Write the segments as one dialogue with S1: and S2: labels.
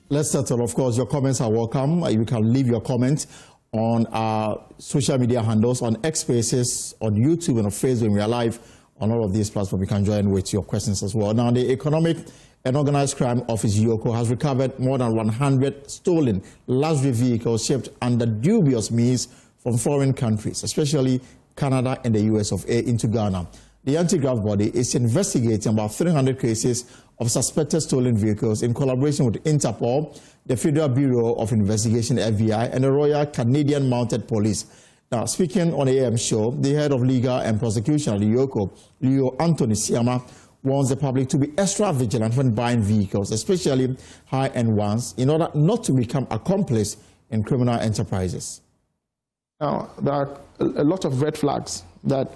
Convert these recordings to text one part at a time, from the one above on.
S1: Let's settle. Of course, your comments are welcome. You can leave your comments on our social media handles, on X Spaces, on YouTube, and on Facebook. We are live on all of these platforms. You can join with your questions as well. Now, the Economic and Organized Crime Office, EOCO, has recovered more than 100 stolen luxury vehicles shipped under dubious means from foreign countries, especially Canada and the US of A, into Ghana. The anti-graft body is investigating about 300 cases of suspected stolen vehicles in collaboration with Interpol, the Federal Bureau of Investigation, FBI, and the Royal Canadian Mounted Police. Now, speaking on the AM show, the head of legal and prosecution at the EOCO, Leo Anthony Siama, warns the public to be extra vigilant when buying vehicles, especially high-end ones, in order not to become accomplice in criminal enterprises.
S2: Now, there are a lot of red flags that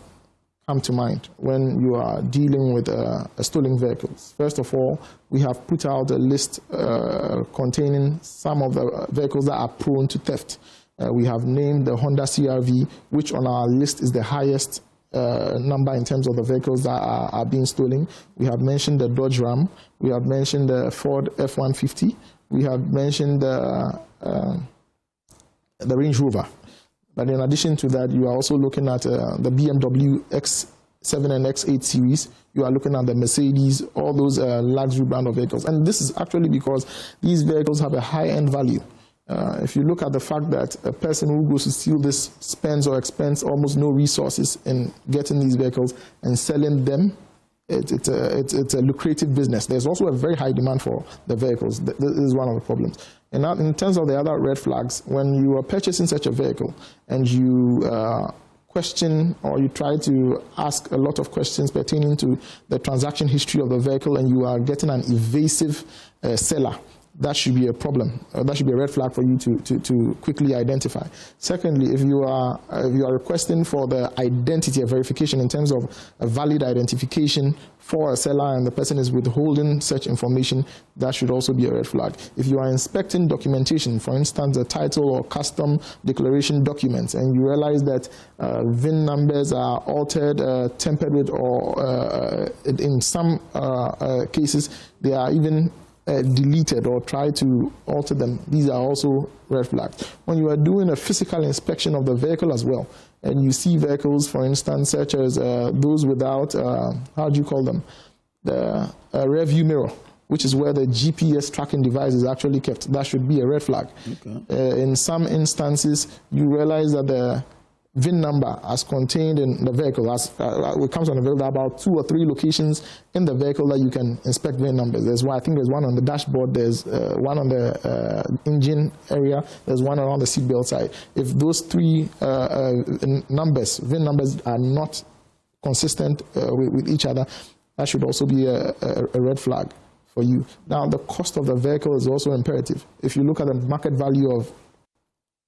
S2: come to mind when you are dealing with stolen vehicles. First of all, we have put out a list containing some of the vehicles that are prone to theft. We have named the Honda CR-V, which on our list is the highest number in terms of the vehicles that are being stolen. We have mentioned the Dodge Ram. We have mentioned the Ford F-150. We have mentioned the Range Rover. But in addition to that, you are also looking at the BMW X7 and X8 series. You are looking at the Mercedes, all those luxury brand of vehicles. And this is actually because these vehicles have a high-end value. If you look at the fact that a person who goes to steal this spends or expends almost no resources in getting these vehicles and selling them, it's a lucrative business. There's also a very high demand for the vehicles. This is one of the problems. And now, in terms of the other red flags, when you are purchasing such a vehicle and you question or you try to ask a lot of questions pertaining to the transaction history of the vehicle and you are getting an evasive seller, that should be a problem. That should be a red flag for you to quickly identify. Secondly, if you are requesting for the identity, a verification in terms of a valid identification for a seller and the person is withholding such information, that should also be a red flag. If you are inspecting documentation, for instance, a title or custom declaration documents, and you realize that VIN numbers are altered, tampered with, or in some cases, they are even deleted or try to alter them, these are also red flags. When you are doing a physical inspection of the vehicle as well, and you see vehicles, for instance, such as those without, how do you call them, the rear view mirror, which is where the GPS tracking device is actually kept, that should be a red flag. Okay. In some instances, you realize that the VIN number as contained in the vehicle, as it comes on the vehicle, there are about 2 or 3 locations in the vehicle that you can inspect VIN numbers. There's one, I think there's one on the dashboard, there's one on the engine area, there's one around the seatbelt side. If those 3 numbers, VIN numbers, are not consistent with each other, that should also be a red flag for you. Now, the cost of the vehicle is also imperative. If you look at the market value of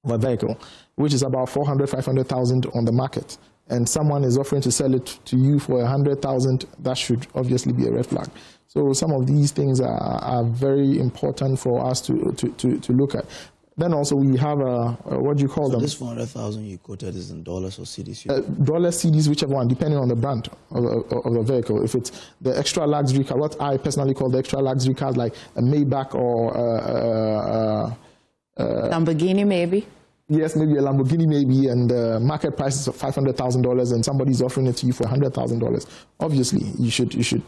S2: a vehicle, which is about 400,000, 500,000 on the market, and someone is offering to sell it to you for 100,000, that should obviously be a red flag. So some of these things are very important for us to look at. Then also we have what do you call them?
S3: This 400,000 you quoted is in dollars or cedis?
S2: Dollars, cedis, whichever one, depending on the brand of the vehicle. If it's the extra luxury car, what I personally call the extra luxury cars, like a Maybach or
S4: Lamborghini, maybe?
S2: Yes, maybe a Lamborghini, maybe, and the market price is $500,000, and somebody's offering it to you for $100,000. Obviously,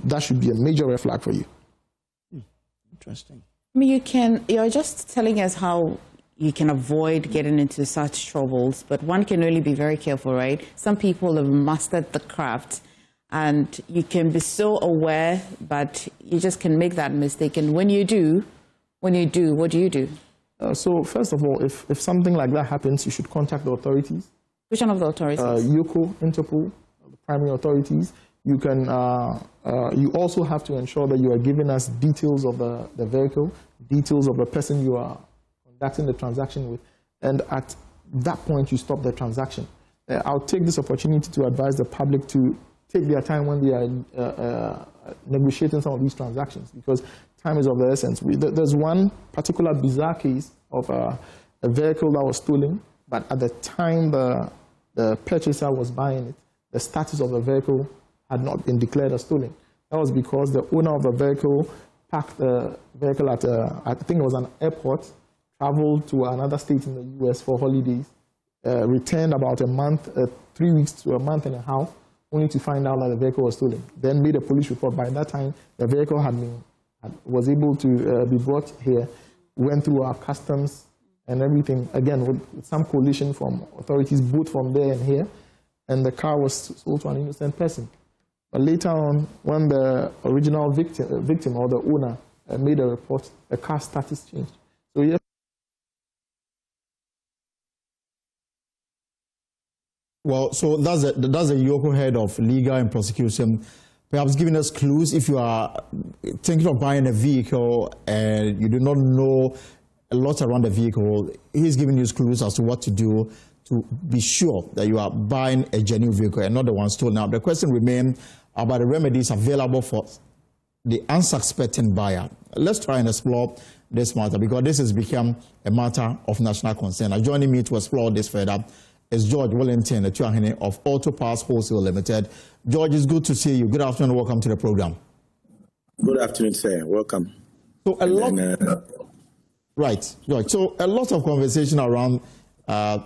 S2: that should be a major red flag for you.
S3: Interesting.
S4: I mean, you're just telling us how you can avoid getting into such troubles, but one can really be very careful, right? Some people have mastered the craft, and you can be so aware, but you just can make that mistake. And when you do, what do you do?
S2: So first of all, if something like that happens, you should contact the authorities.
S4: Which one of the authorities?
S2: EOCO, Interpol, the primary authorities. You can. You also have to ensure that you are giving us details of the vehicle, details of the person you are conducting the transaction with, and at that point you stop the transaction. I'll take this opportunity to advise the public to take their time when they are negotiating some of these transactions, because time is of the essence. There's one particular bizarre case of a vehicle that was stolen, but at the time the purchaser was buying it, the status of the vehicle had not been declared as stolen. That was because the owner of the vehicle parked the vehicle at I think it was an airport, traveled to another state in the US for holidays, returned about a month, 3 weeks to a month and a half, only to find out that the vehicle was stolen. Then made a police report. By that time, the vehicle was able to be brought here, went through our customs and everything, again, with some coalition from authorities, both from there and here, and the car was sold to an innocent person. But later on, when the original victim or the owner made a report, the car status changed. So yes.
S1: Well, so that's a EOCO head of legal and prosecution, perhaps giving us clues if you are thinking of buying a vehicle and you do not know a lot around the vehicle. He's giving you clues as to what to do to be sure that you are buying a genuine vehicle and not the one stolen. Now, the question remains about the remedies available for the unsuspecting buyer. Let's try and explore this matter because this has become a matter of national concern. Joining me to explore this further is George Wellington, the chairman of Auto Parts Wholesale Limited. George, it's good to see you. Good afternoon. Welcome to the program.
S5: Good afternoon, sir. Welcome.
S1: So right, George. So a lot of conversation around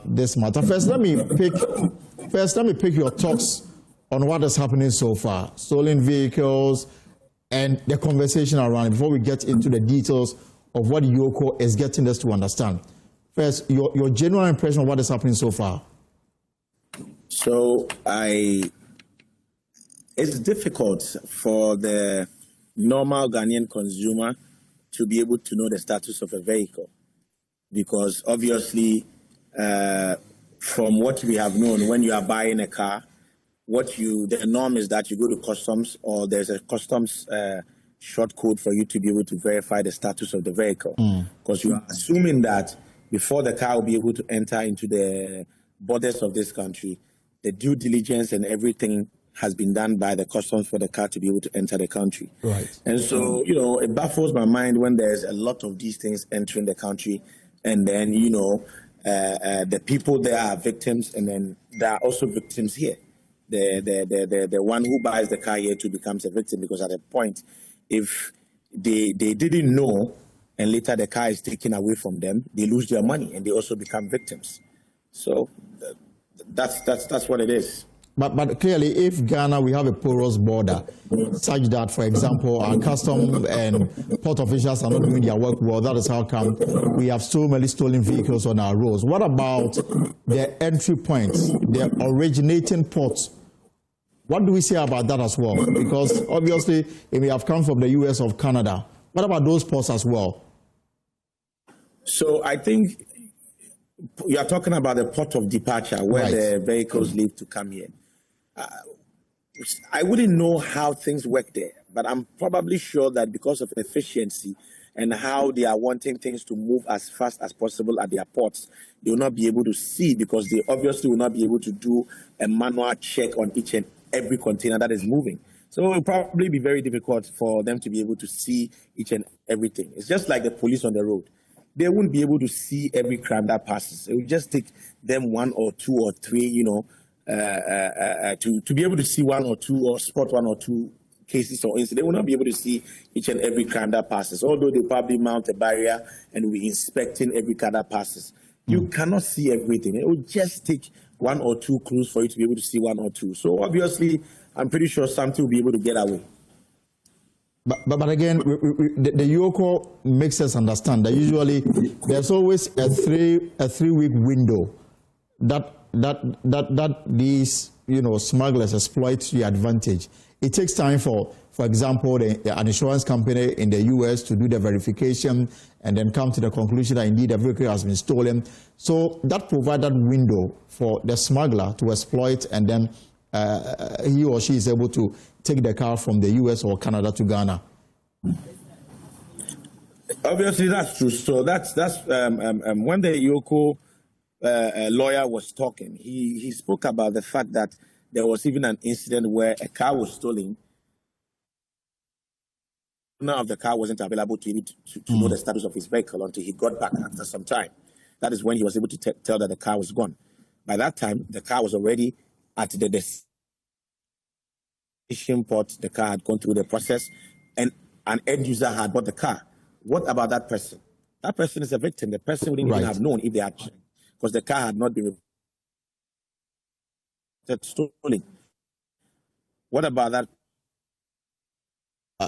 S1: this matter. First, let me pick your thoughts on what is happening so far, stolen vehicles, and the conversation around it before we get into the details of what EOCO is getting us to understand. First, your general impression of what is happening so far.
S5: So it's difficult for the normal Ghanaian consumer to be able to know the status of a vehicle because obviously from what we have known, when you are buying a car, the norm is that you go to customs or there's a customs short code for you to be able to verify the status of the vehicle. Because you are assuming that before the car will be able to enter into the borders of this country, the due diligence and everything has been done by the customs for the car to be able to enter the country.
S1: Right.
S5: And so, it baffles my mind when there's a lot of these things entering the country and then, the people there are victims and then there are also victims here. The one who buys the car here too becomes a victim because at a point, if they didn't know and later the car is taken away from them, they lose their money and they also become victims. So that's what it is.
S1: But clearly, if Ghana, we have a porous border, such that, for example, our custom and port officials are not doing their work well, that is how come we have so many stolen vehicles on our roads. What about the entry points, the originating ports? What do we say about that as well? Because obviously, it may have come from the US or Canada. What about those ports as well?
S5: So I think you are talking about the port of departure where
S1: Right.
S5: the vehicles leave to come here. I wouldn't know how things work there, but I'm probably sure that because of efficiency and how they are wanting things to move as fast as possible at their ports, they will not be able to see because they obviously will not be able to do a manual check on each and every container that is moving. So it will probably be very difficult for them to be able to see each and everything. It's just like the police on the road. They won't be able to see every crime that passes. It will just take them one or two or three, to be able to see one or two or spot one or two cases or incidents. They will not be able to see each and every crime that passes, although they probably mount a barrier and will be inspecting every car that passes. You cannot see everything. It will just take one or two clues for you to be able to see one or two. So obviously, I'm pretty sure something will be able to get away.
S1: But again, the EOCO makes us understand that usually there's always a three-week window that these smugglers exploit to the advantage. It takes time for example, an insurance company in the US to do the verification and then come to the conclusion that indeed the vehicle has been stolen. So that provides that window for the smuggler to exploit, and then he or she is able to take the car from the US or Canada to Ghana.
S5: Obviously, that's true. So that's when the EOCO lawyer was talking, he spoke about the fact that there was even an incident where a car was stolen. None of the car wasn't available to know the status of his vehicle until he got back after some time. That is when he was able to tell that the car was gone. By that time, the car was already at the destination port. The car had gone through the process. And an end user had bought the car. What about that person? That person is a victim. The person wouldn't even have known if they had checked, because the car had not been stolen. What about that?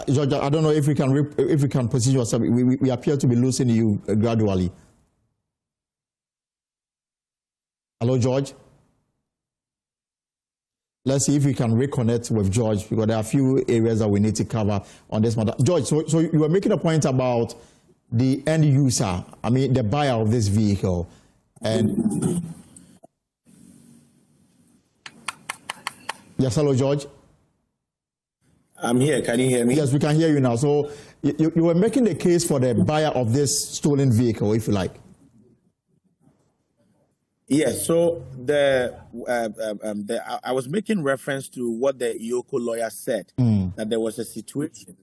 S1: George, I don't know if we can position yourself. We appear to be losing you gradually. Hello, George. Let's see if we can reconnect with George, because there are a few areas that we need to cover on this matter. George, so you were making a point about the end user, I mean the buyer of this vehicle. And yes, hello, George.
S5: I'm here. Can you hear me?
S1: Yes, we can hear you now. So you were making the case for the buyer of this stolen vehicle, if you like.
S5: Yes, so I was making reference to what the EOCO lawyer said, that there was a situation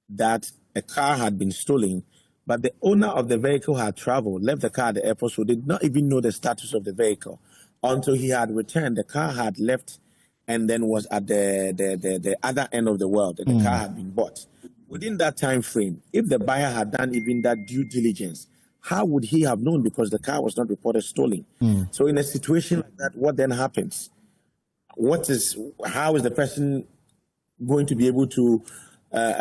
S5: that a car had been stolen, but the owner of the vehicle had traveled, left the car at the airport, so did not even know the status of the vehicle until he had returned. The car had left and then was at the other end of the world, and the car had been bought. Within that time frame, if the buyer had done even that due diligence, how would he have known, because the car was not reported stolen? So in a situation like that, what then happens? How is the person going to be able to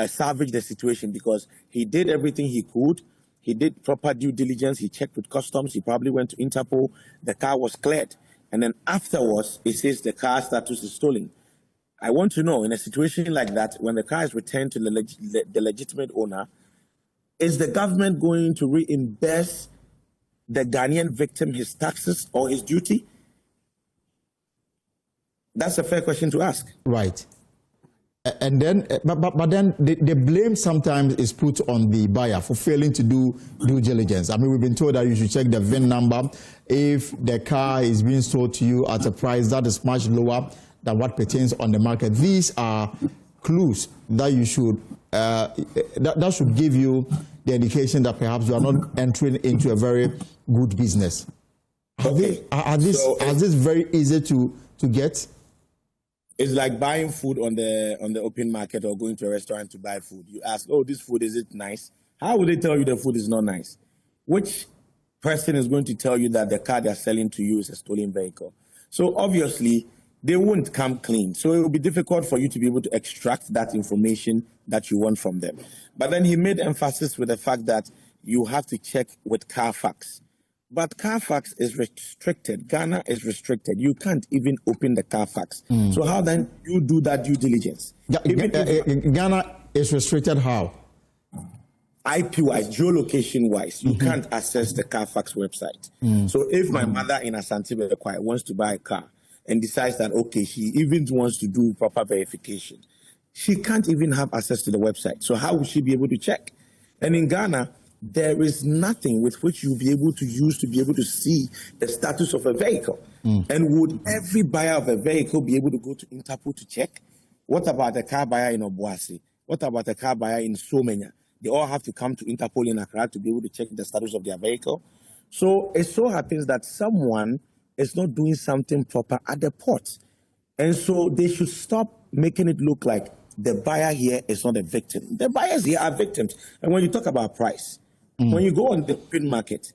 S5: salvage the situation? Because he did everything he could. He did proper due diligence. He checked with customs. He probably went to Interpol. The car was cleared. And then afterwards, it says the car status is stolen. I want to know, in a situation like that, when the car is returned to the legitimate owner, is the government going to reimburse the Ghanaian victim his taxes or his duty? That's a fair question to ask.
S1: Right. And then, but then the blame sometimes is put on the buyer for failing to do due diligence. I mean, we've been told that you should check the VIN number if the car is being sold to you at a price that is much lower than what pertains on the market. These are clues that you should that should give you the indication that perhaps you are not entering into a very good business. Are this very easy to get?
S5: It's like buying food on the open market or going to a restaurant to buy food. You ask, oh, this food, is it nice? How will they tell you the food is not nice? Which person is going to tell you that the car they're selling to you is a stolen vehicle? So obviously, they won't come clean. So it will be difficult for you to be able to extract that information that you want from them. But then he made emphasis with the fact that you have to check with Carfax. But Carfax is restricted. Ghana is restricted. You can't even open the Carfax. So how then you do that due diligence?
S1: Ghana is restricted how?
S5: IP-wise, geolocation-wise, you can't access the Carfax website. So if my mother in Asante Bekwai wants to buy a car and decides that, okay, she even wants to do proper verification, she can't even have access to the website. So how will she be able to check? And in Ghana, there is nothing with which you'll be able to use to be able to see the status of a vehicle. And would every buyer of a vehicle be able to go to Interpol to check? What about a car buyer in Obuasi? What about a car buyer in Somenya? They all have to come to Interpol in Accra to be able to check the status of their vehicle. So it so happens that someone is not doing something proper at the port. And so they should stop making it look like the buyer here is not a victim. The buyers here are victims. And when you talk about price, when you go on the open market,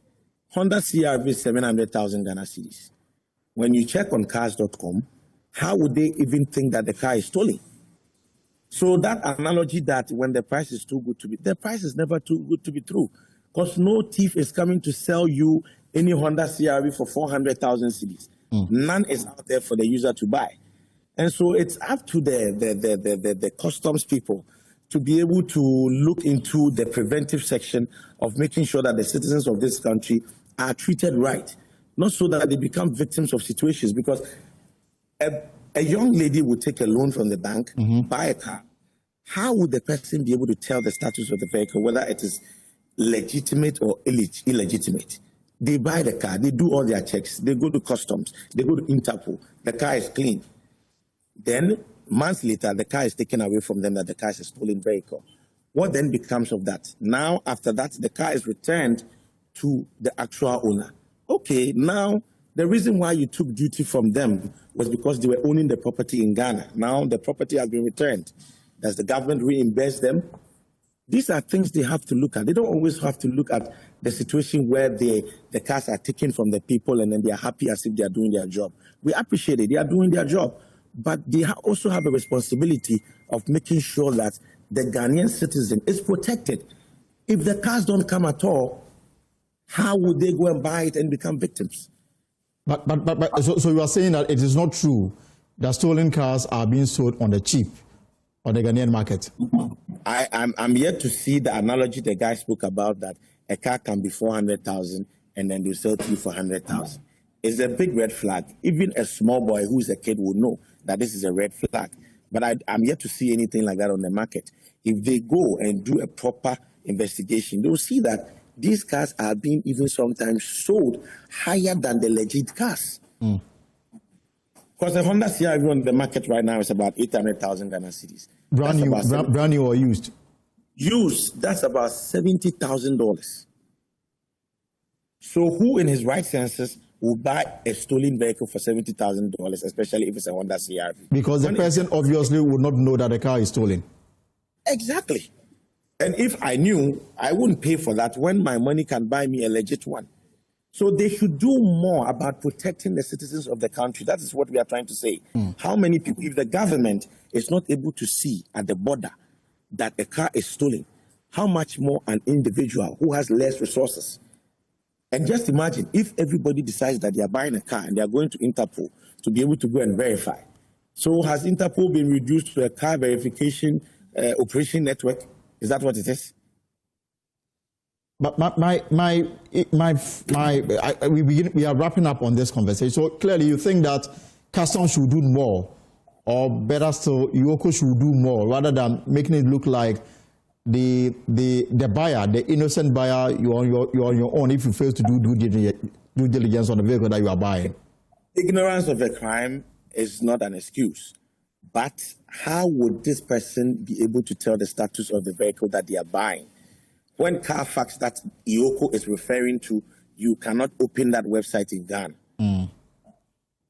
S5: Honda CRV is 700,000 Ghana cedis. When you check on cars.com, how would they even think that the car is stolen? So that analogy that when the price is too good to be, the price is never too good to be true. Because no thief is coming to sell you any Honda CRV for 400,000 cedis. None is out there for the user to buy. And so it's up to the customs people to be able to look into the preventive section of making sure that the citizens of this country are treated right, not so that they become victims of situations. Because a young lady would take a loan from the bank, buy a car. How would the person be able to tell the status of the vehicle, whether it is legitimate or illegitimate? They buy the car, they do all their checks, they go to customs, they go to Interpol, the car is clean. Then, months later, the car is taken away from them that the car is a stolen vehicle. What then becomes of that? Now, after that, the car is returned to the actual owner. Okay, now, the reason why you took duty from them was because they were owning the property in Ghana. Now, the property has been returned. Does the government reimburse them? These are things they have to look at. They don't always have to look at the situation where the cars are taken from the people and then they are happy as if they are doing their job. We appreciate it. They are doing their job. But they also have a responsibility of making sure that the Ghanaian citizen is protected. If the cars don't come at all, how would they go and buy it and become victims?
S1: So you are saying that it is not true that stolen cars are being sold on the cheap on the Ghanaian market?
S5: I'm yet to see the analogy the guy spoke about, that a car can be 400,000 and then they sell to you for 100,000. It's a big red flag. Even a small boy who's a kid will know that this is a red flag. But I'm yet to see anything like that on the market. If they go and do a proper investigation, they'll see that these cars are being even sometimes sold higher than the legit cars. Because the Honda CR-V on the market right now is about 800,000 Ghana cedis.
S1: Brand new or used?
S5: Used, that's about $70,000. So who in his right senses will buy a stolen vehicle for $70,000, especially if it's a Honda CR-V?
S1: Because the person obviously would not know that the car is stolen.
S5: Exactly. And if I knew, I wouldn't pay for that when my money can buy me a legit one. So they should do more about protecting the citizens of the country. That is what we are trying to say. How many people, if the government is not able to see at the border that a car is stolen, how much more an individual who has less resources? And just imagine if everybody decides that they are buying a car and they are going to Interpol to be able to go and verify. So has Interpol been reduced to a car verification operation network? Is that what it is?
S1: But we are wrapping up on this conversation. So clearly you think that customs should do more, or better still, EOCO should do more, rather than making it look like the buyer, the innocent buyer, you're on your own if you fail to do due diligence on the vehicle that you are buying.
S5: Ignorance of a crime is not an excuse. But how would this person be able to tell the status of the vehicle that they are buying? When Carfax that EOCO is referring to, you cannot open that website in Ghana.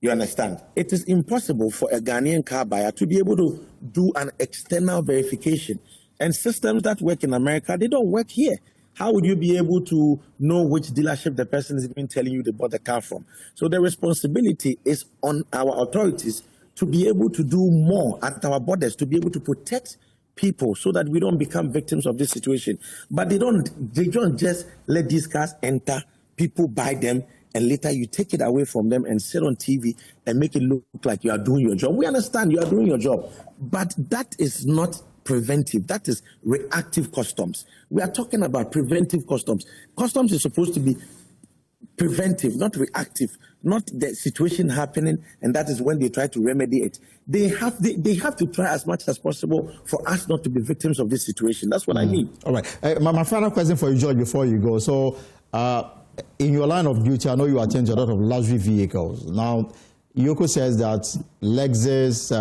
S5: You understand? It is impossible for a Ghanaian car buyer to be able to do an external verification. And systems that work in America, they don't work here. How would you be able to know which dealership the person is even telling you they bought the car from? So the responsibility is on our authorities to be able to do more at our borders, to be able to protect people so that we don't become victims of this situation. But they don't just let these cars enter, people buy them, and later you take it away from them and sit on TV and make it look like you are doing your job. We understand you are doing your job, but that is not preventive. That is reactive customs. We are talking about preventive customs. Customs is supposed to be preventive, not reactive, not the situation happening, and that is when they try to remedy it. They have to try as much as possible for us not to be victims of this situation. That's what I mean.
S1: All right. My final question for you, George, before you go. So, in your line of duty, I know you attend to a lot of luxury vehicles. Now, EOCO says that Lexus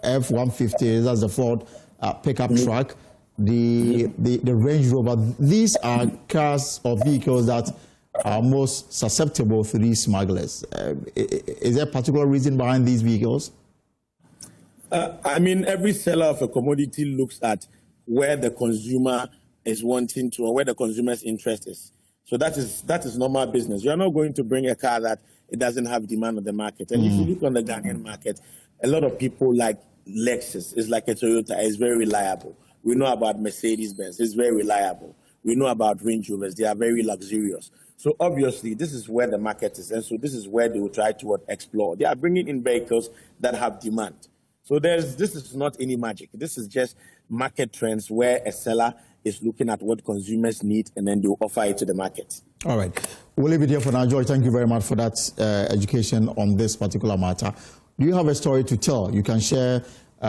S1: F-150, that's the Ford pickup truck, the Range Rover, these are cars or vehicles that are most susceptible to these smugglers. Is there a particular reason behind these vehicles?
S5: I mean, every seller of a commodity looks at where the consumer is wanting to, or where the consumer's interest is. So that is normal business. You're not going to bring a car that it doesn't have demand on the market. And if you look on the Ghanaian market, a lot of people like Lexus. It's like a Toyota. It's very reliable. We know about Mercedes-Benz. It's very reliable. We know about Range Rovers. They are very luxurious. So obviously, this is where the market is, and so this is where they will try to explore. They are bringing in vehicles that have demand. So this is not any magic. This is just market trends where a seller is looking at what consumers need, and then they will offer it to the market. All
S1: right. We'll leave it here for now, George. Thank you very much for that education on this particular matter. Do you have a story to tell? You can share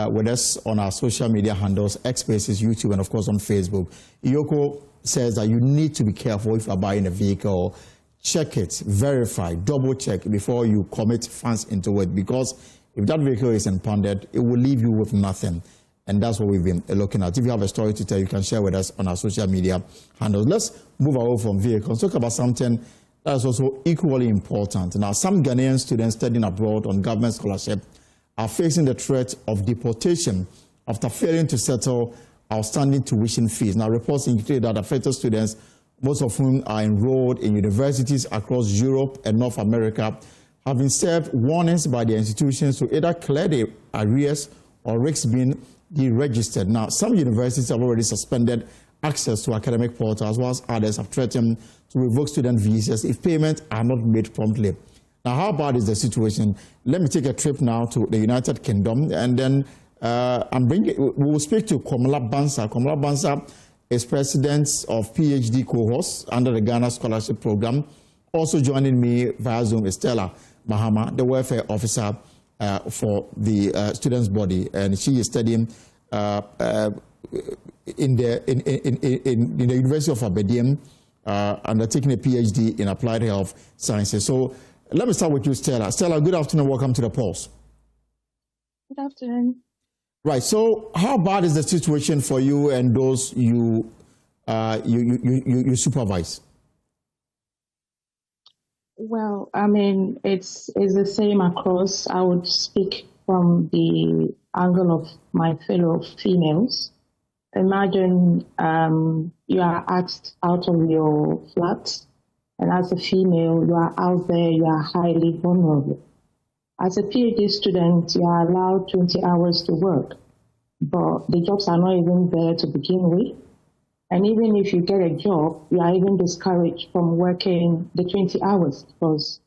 S1: with us on our social media handles, X Spaces, YouTube, and of course on Facebook. EOCO says that you need to be careful if you are buying a vehicle. Check it, verify, double check before you commit funds into it, because if that vehicle is impounded, it will leave you with nothing. And that's what we've been looking at. If you have a story to tell, you can share with us on our social media handles. Let's move away from vehicles. Talk about something that is also equally important. Now, some Ghanaian students studying abroad on government scholarship are facing the threat of deportation after failing to settle outstanding tuition fees. Now, reports indicate that affected students, most of whom are enrolled in universities across Europe and North America, have been served warnings by the institutions to either clear the arrears or risk being deregistered. Now, some universities have already suspended access to academic portals, whilst others have threatened to revoke student visas if payments are not made promptly. Now, how bad is the situation? Let me take a trip now to the United Kingdom, and then we will speak to Komala Bansa. Komala Bansa is president of PhD cohorts under the Ghana Scholarship Program. Also joining me via Zoom is Stella Mahama, the welfare officer for the students' body, and she is studying in the University of Aberdeen, undertaking a PhD in applied health sciences. So let me start with you, Stella. Stella, good afternoon. Welcome to the Pulse.
S6: Good afternoon.
S1: Right. So, how bad is the situation for you and those you supervise?
S6: Well, I mean, it's the same across. I would speak from the angle of my fellow females. Imagine you are asked out of your flat, and as a female, you are out there, you are highly vulnerable. As a PhD student, you are allowed 20 hours to work, but the jobs are not even there to begin with. And even if you get a job, you are even discouraged from working the 20 hours because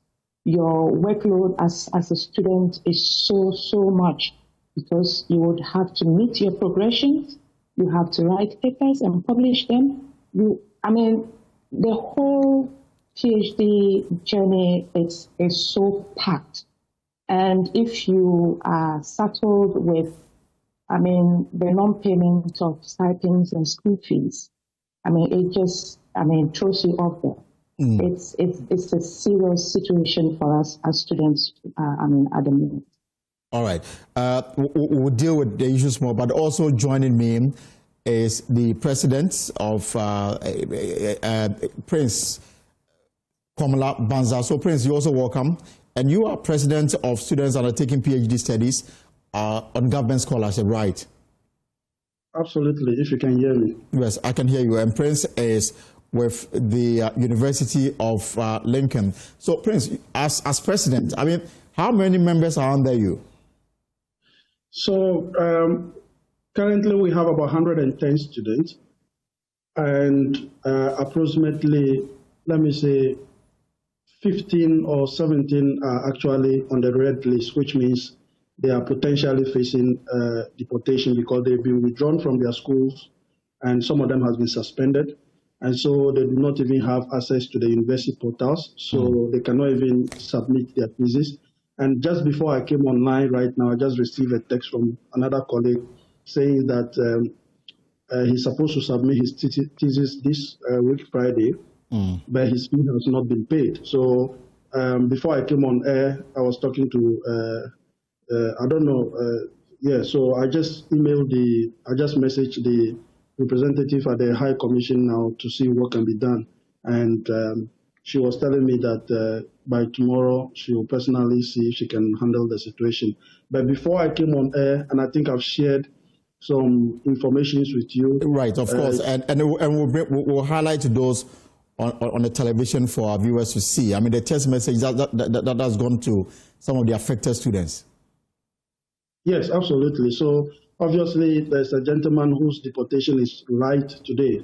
S6: your workload as a student is so much, because you would have to meet your progressions, you have to write papers and publish them. The whole PhD journey is so packed. And if you are saddled with, the non-payment of stipends and school fees, it just, throws you off there. It's a serious situation for us as students, at the moment.
S1: All right. We'll deal with the issues more, but also joining me is the president of Prince Komala Banza. So, Prince, you're also welcome. And you are president of students undertaking PhD studies on government scholarship, right?
S7: Absolutely, if you can hear me.
S1: Yes, I can hear you. And Prince is with the University of Lincoln. So, Prince, as president, how many members are under you?
S7: So, currently we have about 110 students, and approximately, let me say, 15 or 17 are actually on the red list, which means they are potentially facing deportation because they've been withdrawn from their schools, and some of them has been suspended. And so they do not even have access to the university portals, so they cannot even submit their thesis. And just before I came online right now, I just received a text from another colleague saying that he's supposed to submit his thesis this week, Friday, but his fee has not been paid. So before I came on air, I was talking to, so I just messaged the representative at the High Commission now to see what can be done. And she was telling me that by tomorrow she will personally see if she can handle the situation. But before I came on air, and I think I've shared some information with you. Right,
S1: of course, and we'll highlight those on the television for our viewers to see. The text message that has gone to some of the affected students.
S7: Yes, absolutely. So obviously there's a gentleman whose deportation is right today,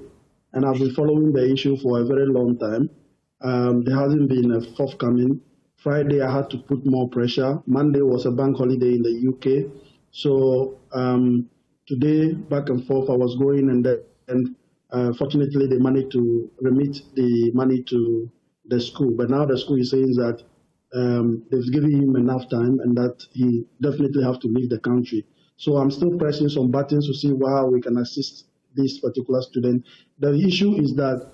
S7: and I've been following the issue for a very long time. There hasn't been a forthcoming. Friday I had to put more pressure. Monday was a bank holiday in the UK. So today, back and forth, I was going, and fortunately they managed to remit the money to the school. But now the school is saying that they've given him enough time and that he definitely have to leave the country. So I'm still pressing some buttons to see how we can assist this particular student. The issue is that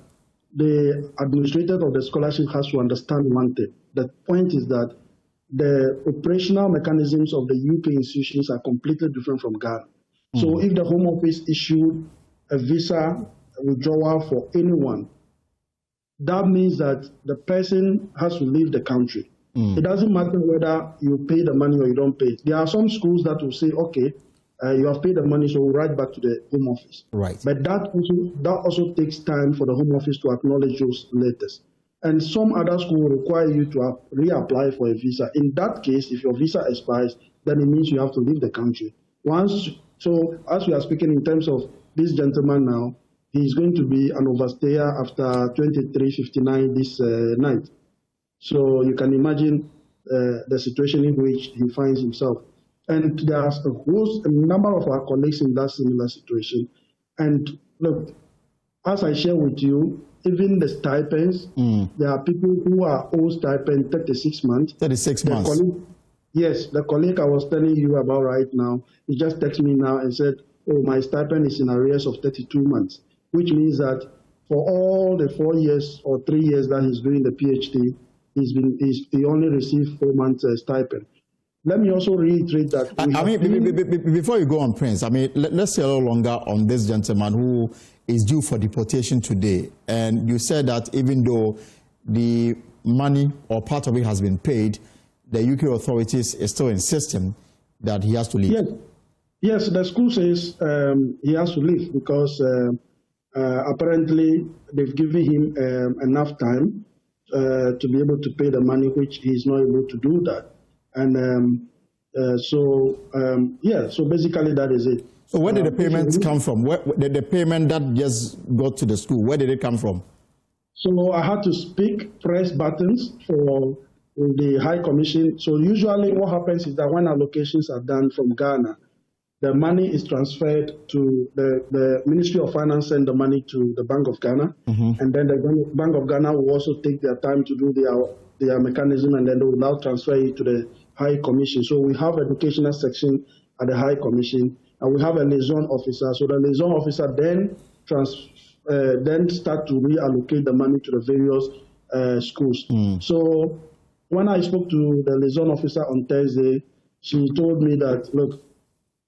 S7: the administrator of the scholarship has to understand one thing. The point is that the operational mechanisms of the UK institutions are completely different from Ghana. So if the Home Office issued a visa withdrawal for anyone, that means that the person has to leave the country. It doesn't matter whether you pay the money or you don't pay. There are some schools that will say, okay, you have paid the money, so we'll write back to the Home Office.
S1: Right.
S7: But that also takes time for the Home Office to acknowledge those letters. And some other schools will require you to reapply for a visa. In that case, if your visa expires, then it means you have to leave the country. So as we are speaking in terms of this gentleman now, he's going to be an overstayer after 2359 this night. So you can imagine the situation in which he finds himself. And there's a number of our colleagues in that similar situation. And look, as I share with you, even the stipends, there are people who are owed stipend 36 months.
S1: 36 months.
S7: Yes, the colleague I was telling you about right now, he just texted me now and said, oh, my stipend is in arrears of 32 months, which means that for all the 4 years or 3 years that he's doing the PhD, he only received 4 months stipend. Let me also reiterate that.
S1: Before you go on, Prince, let's stay a little longer on this gentleman who is due for deportation today. And you said that even though the money or part of it has been paid, the UK authorities is still insisting that he has to leave.
S7: Yes, the school says he has to leave because apparently they've given him enough time to be able to pay the money, which he's not able to do that. And so basically that is it.
S1: So where did the payments come from? Where did the payment that just got to the school, where did it come from?
S7: So I had to press buttons for the High Commission. So usually what happens is that when allocations are done from Ghana, the money is transferred to the Ministry of Finance, send the money to the Bank of Ghana, and then the Bank of Ghana will also take their time to do their mechanism, and then they will now transfer it to the High Commission. So we have educational section at the High Commission, and we have a liaison officer. So the liaison officer then start to reallocate the money to the various schools. So when I spoke to the liaison officer on Thursday, she told me that, look,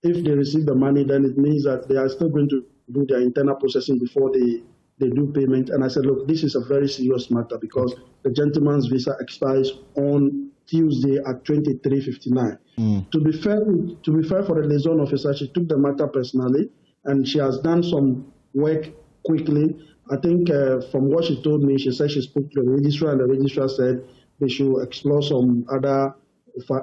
S7: if they receive the money, then it means that they are still going to do their internal processing before they do payment. And I said, look, this is a very serious matter because the gentleman's visa expires on Tuesday at 23:59. To be fair for the liaison officer, she took the matter personally and she has done some work quickly. I think from what she told me, she said she spoke to the registrar and the registrar said they should explore some other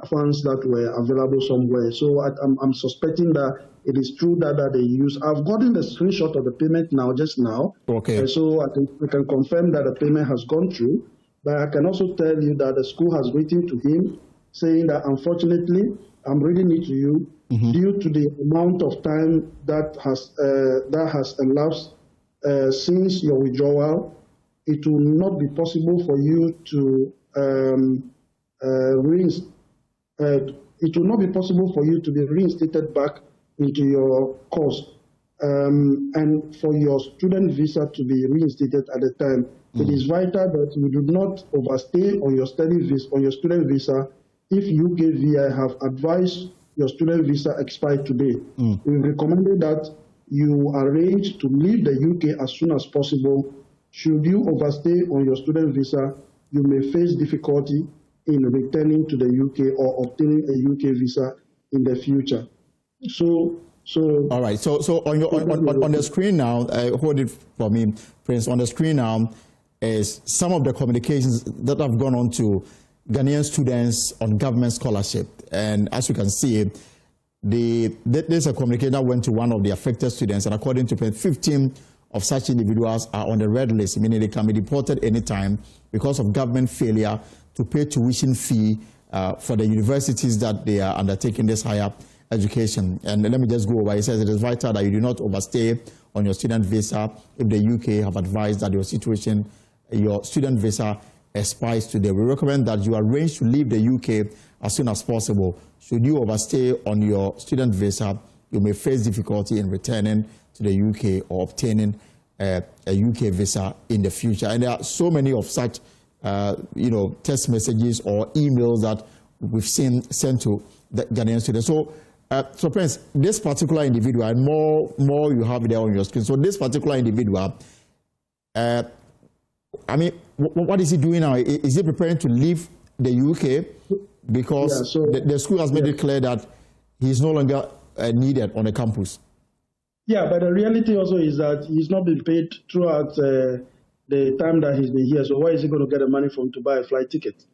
S7: funds that were available somewhere. So I'm suspecting that it is true that they use. I've gotten the screenshot of the payment just now.
S1: Okay.
S7: So I think we can confirm that the payment has gone through. But I can also tell you that the school has written to him saying that unfortunately, I'm reading it to you, due to the amount of time that has elapsed since your withdrawal, it will not be possible for you to it will not be possible for you to be reinstated back into your course, and for your student visa to be reinstated at the time. It is vital that you do not overstay on your student visa if UKVI have advised your student visa expire today. We recommended that you arrange to leave the UK as soon as possible. Should you overstay on your student visa, you may face difficulty in returning to the UK or obtaining a UK visa in the future. So
S1: all right. So on the screen now, hold it for me, Prince. On the screen now is some of the communications that have gone on to Ghanaian students on government scholarship, and as you can see, there's a communication that went to one of the affected students, and according to 15 of such individuals are on the red list, meaning they can be deported anytime because of government failure to pay tuition fee for the universities that they are undertaking this higher education. And let me just go over. It says it is vital that you do not overstay on your student visa if the UK have advised that your student visa expires today. We recommend that you arrange to leave the UK as soon as possible. Should you overstay on your student visa, you may face difficulty in returning to the UK or obtaining a UK visa in the future. And there are so many of such text messages or emails that we've seen sent to the Ghanaian students. So Prince, this particular individual, and more you have there on your screen. So this particular individual, what is he doing now? Is he preparing to leave the UK? Because the school has made it clear that he's no longer needed on the campus.
S7: Yeah, but the reality also is that he's not been paid throughout the time that he's been here. So where is he going to get the money from to buy a flight ticket?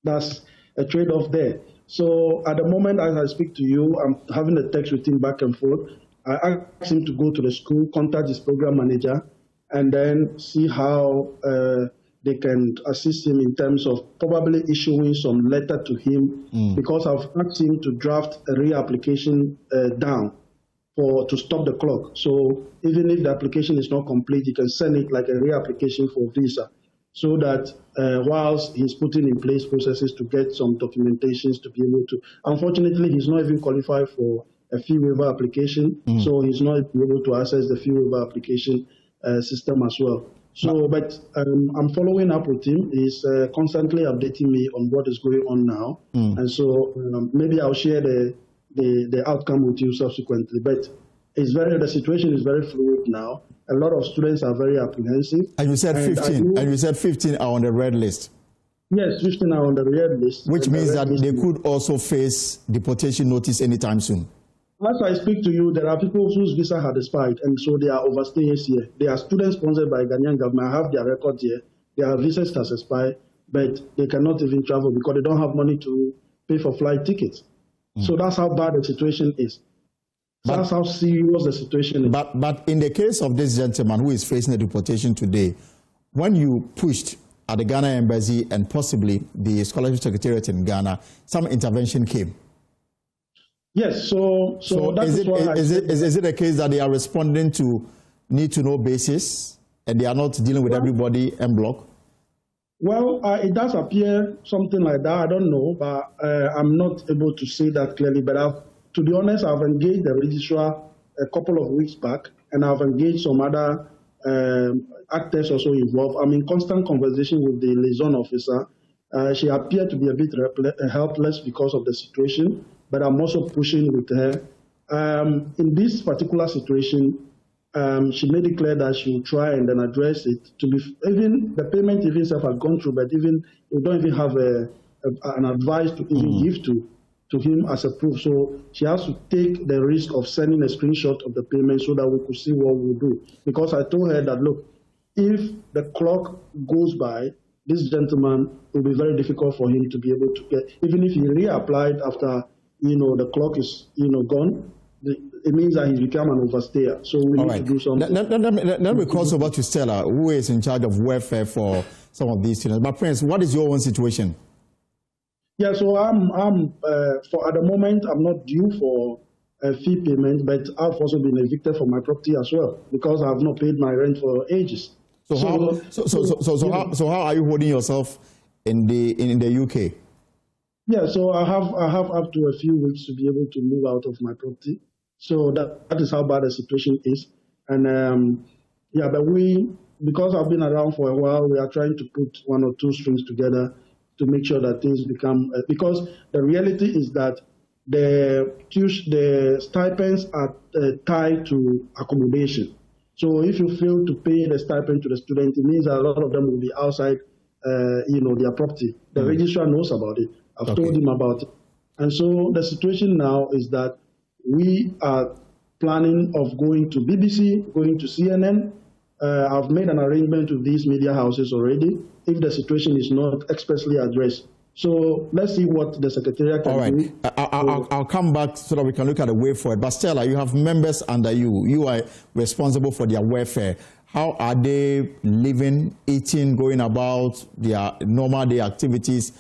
S7: That's a trade-off there. So at the moment, as I speak to you, I'm having a text with him back and forth. I asked him to go to the school, contact his program manager, and then see how they can assist him in terms of probably issuing some letter to him, because I've asked him to draft a reapplication down to stop the clock. So even if the application is not complete, you can send it like a reapplication for visa, so that whilst he's putting in place processes to get some documentations to be able to. Unfortunately, he's not even qualified for a fee waiver application, so he's not able to access the fee waiver application system as well. So, but I'm following up with him. He's constantly updating me on what is going on now, and so maybe I'll share the outcome with you subsequently. But the situation is very fluid now. A lot of students are very apprehensive. And you said 15.
S1: And you said 15 are on the red list.
S7: Yes, 15 are on the red list.
S1: Which means that they could also face deportation notice anytime soon.
S7: As I speak to you, there are people whose visa had expired, and so they are overstaying here. They are students sponsored by Ghanaian government. I have their records here. Their visas has expired, but they cannot even travel because they don't have money to pay for flight tickets. So that's how bad the situation is. That's how serious the situation is.
S1: But in the case of this gentleman who is facing a deportation today, when you pushed at the Ghana embassy and possibly the scholarship secretariat in Ghana, some intervention came.
S7: Yes, so
S1: is it a case that they are responding to need-to-know basis and they are not dealing with everybody en bloc?
S7: Well, it does appear something like that. I don't know, but I'm not able to say that clearly. But to be honest, I've engaged the registrar a couple of weeks back, and I've engaged some other actors also involved. I'm in constant conversation with the liaison officer. She appeared to be a bit helpless because of the situation, but I'm also pushing with her. In this particular situation, she made it clear that she will try and then address it. Even the payment even itself has gone through, but even we don't even have an advice to even give to him as a proof. So she has to take the risk of sending a screenshot of the payment so that we could see what we'll do. Because I told her that, look, if the clock goes by, this gentleman, it will be very difficult for him to be able to get, even if he reapplied after, the clock is, gone, it means that he's become an overstayer. So we need to do something.
S1: Let me cross over to Stella, who is in charge of welfare for some of these students. But Prince, what is your own situation?
S7: Yeah, so I'm at the moment, I'm not due for a fee payment, but I've also been evicted from my property as well because I have not paid my rent for ages.
S1: So how are you holding yourself in the UK?
S7: Yeah, so I have up to a few weeks to be able to move out of my property. So that is how bad the situation is. And but because I've been around for a while, we are trying to put one or two strings together to make sure that things become, because the reality is that the stipends are tied to accommodation. So if you fail to pay the stipend to the student, it means that a lot of them will be outside, their property. The registrar knows about it. I've told him about it. And so the situation now is that we are planning of going to BBC, going to CNN. I've made an arrangement with these media houses already if the situation is not expressly addressed. So let's see what the Secretariat can do.
S1: I'll come back so that we can look at the way forward. But Stella, you have members under you. You are responsible for their welfare. How are they living, eating, going about their normal day activities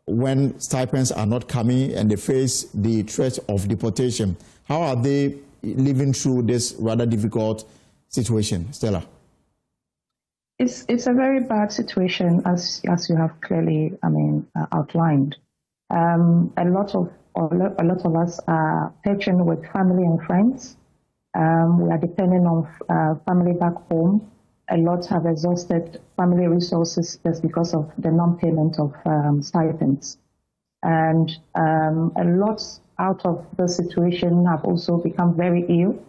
S1: when stipends are not coming and they face the threat of deportation? How are they living through this rather difficult situation, Stella?
S6: It's a very bad situation, as you have clearly, outlined. A lot of us are patching with family and friends. We are depending on family back home. A lot have exhausted family resources just because of the non-payment of stipends. And a lot out of the situation have also become very ill.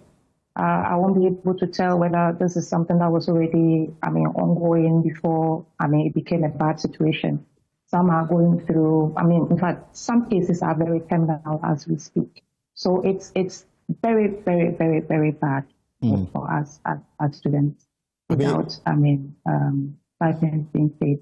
S6: I won't be able to tell whether this is something that was already, ongoing before, it became a bad situation. Some are going through, in fact, some cases are very terminal as we speak. So it's very, very, very, very bad for us as students without, stipends being paid.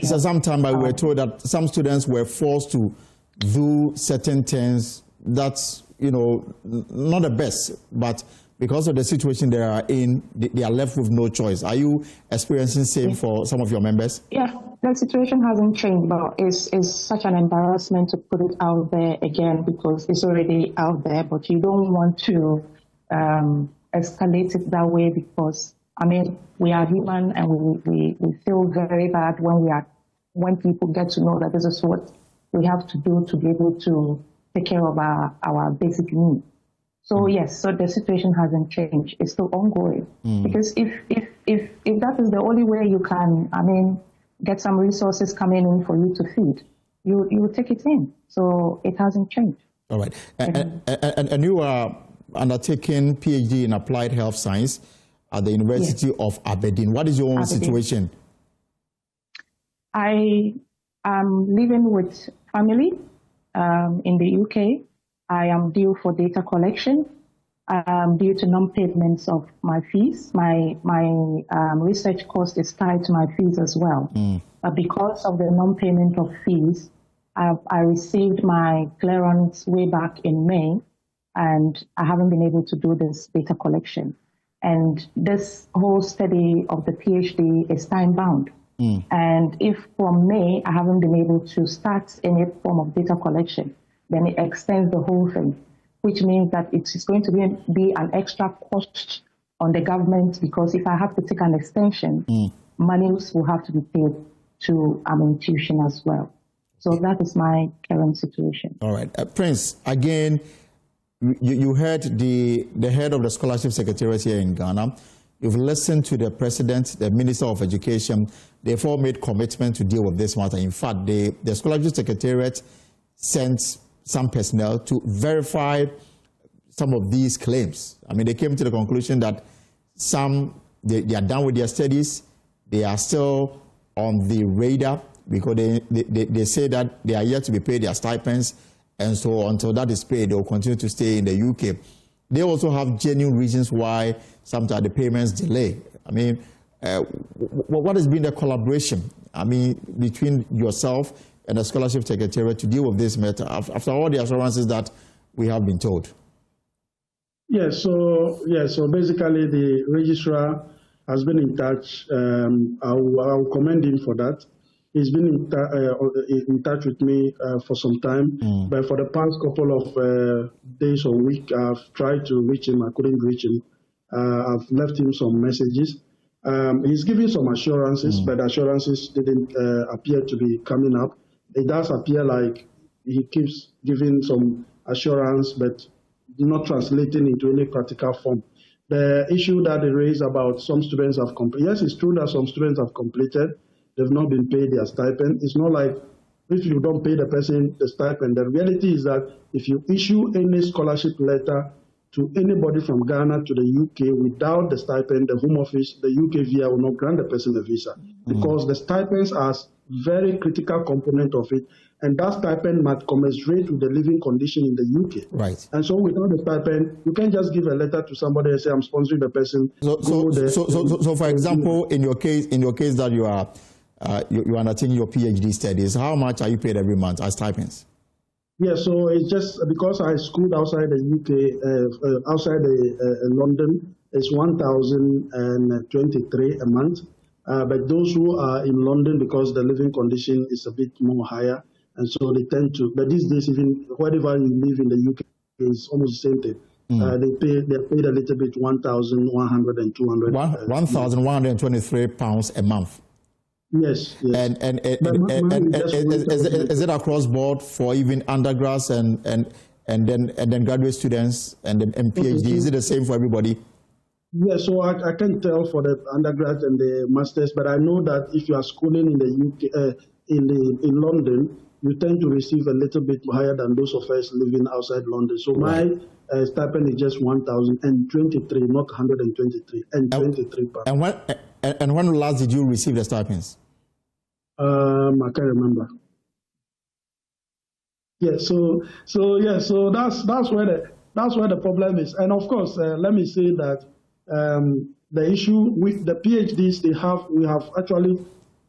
S1: So sometime we were told that some students were forced to do certain things that's, not the best, but because of the situation they are in, they are left with no choice. Are you experiencing the same for some of your members?
S6: Yeah, the situation hasn't changed, but it's such an embarrassment to put it out there again because it's already out there, but you don't want to escalate it that way because, we are human and we feel very bad when people get to know that this is what we have to do to be able to take care of our basic needs. So yes, so the situation hasn't changed. It's still ongoing. Because if that is the only way you can, get some resources coming in for you to feed, you will take it in. So it hasn't changed.
S1: All right. And you are undertaking PhD in applied health science at the University of Aberdeen. What is your own situation?
S6: I am living with family in the UK. I am due for data collection due to non-payments of my fees. My research cost is tied to my fees as well. But because of the non-payment of fees, I received my clearance way back in May, and I haven't been able to do this data collection. And this whole study of the PhD is time-bound. And if from May I haven't been able to start any form of data collection, then it extends the whole thing, which means that it's going to be an extra cost on the government because if I have to take an extension, monies will have to be paid to tuition as well. So that is my current situation.
S1: All right. Prince, again, you heard the head of the Scholarship Secretariat here in Ghana. You've listened to the President, the Minister of Education. They've all made commitment to deal with this matter. In fact, the Scholarship Secretariat sent some personnel to verify some of these claims. They came to the conclusion that they are done with their studies. They are still on the radar because they say that they are yet to be paid their stipends. And so until that is paid, they will continue to stay in the UK. They also have genuine reasons why sometimes the payments delay. What has been the collaboration, between yourself and the Scholarship Secretariat to deal with this matter after all the assurances that we have been told?
S7: So basically the registrar has been in touch. I'll commend him for that. He's been in touch with me for some time, but for the past couple of days or week, I've tried to reach him. I couldn't reach him. I've left him some messages. He's giving some assurances, but the assurances didn't appear to be coming up. It does appear like he keeps giving some assurance, but not translating into any practical form. The issue that they raised about some students have completed, yes, it's true that some students have completed. They've not been paid their stipend. It's not like if you don't pay the person the stipend. The reality is that if you issue any scholarship letter to anybody from Ghana to the UK without the stipend, the Home Office, the UK VA will not grant the person a visa because the stipends are very critical component of it, and that stipend might commensurate with the living condition in the UK.
S1: Right.
S7: And so without the stipend, you can't just give a letter to somebody and say, I'm sponsoring the person.
S1: So for example, in your case that you are undertaking your PhD studies, how much are you paid every month as stipends?
S7: Yeah, so it's just because I schooled outside the UK, outside London, it's 1,023 a month. But those who are in London, because the living condition is a bit more higher, and so they tend to. But these days, even wherever you live in the UK, it's almost the same thing. They're paid a little bit, 1,100 and 200.
S1: 1,123 pounds a month.
S7: Yes.
S1: And is it across board for even undergrads and then graduate students and PhD? Is it the same for everybody?
S7: Yeah, so I can't tell for the undergrads and the masters, but I know that if you are schooling in the UK, in London, you tend to receive a little bit higher than those of us living outside London. So my stipend is just 1,023, not 123, and 23 pounds.
S1: And when last did you receive the stipends?
S7: I can't remember. Yeah, so that's where the problem is. And of course, let me say that the issue with the PhDs we have actually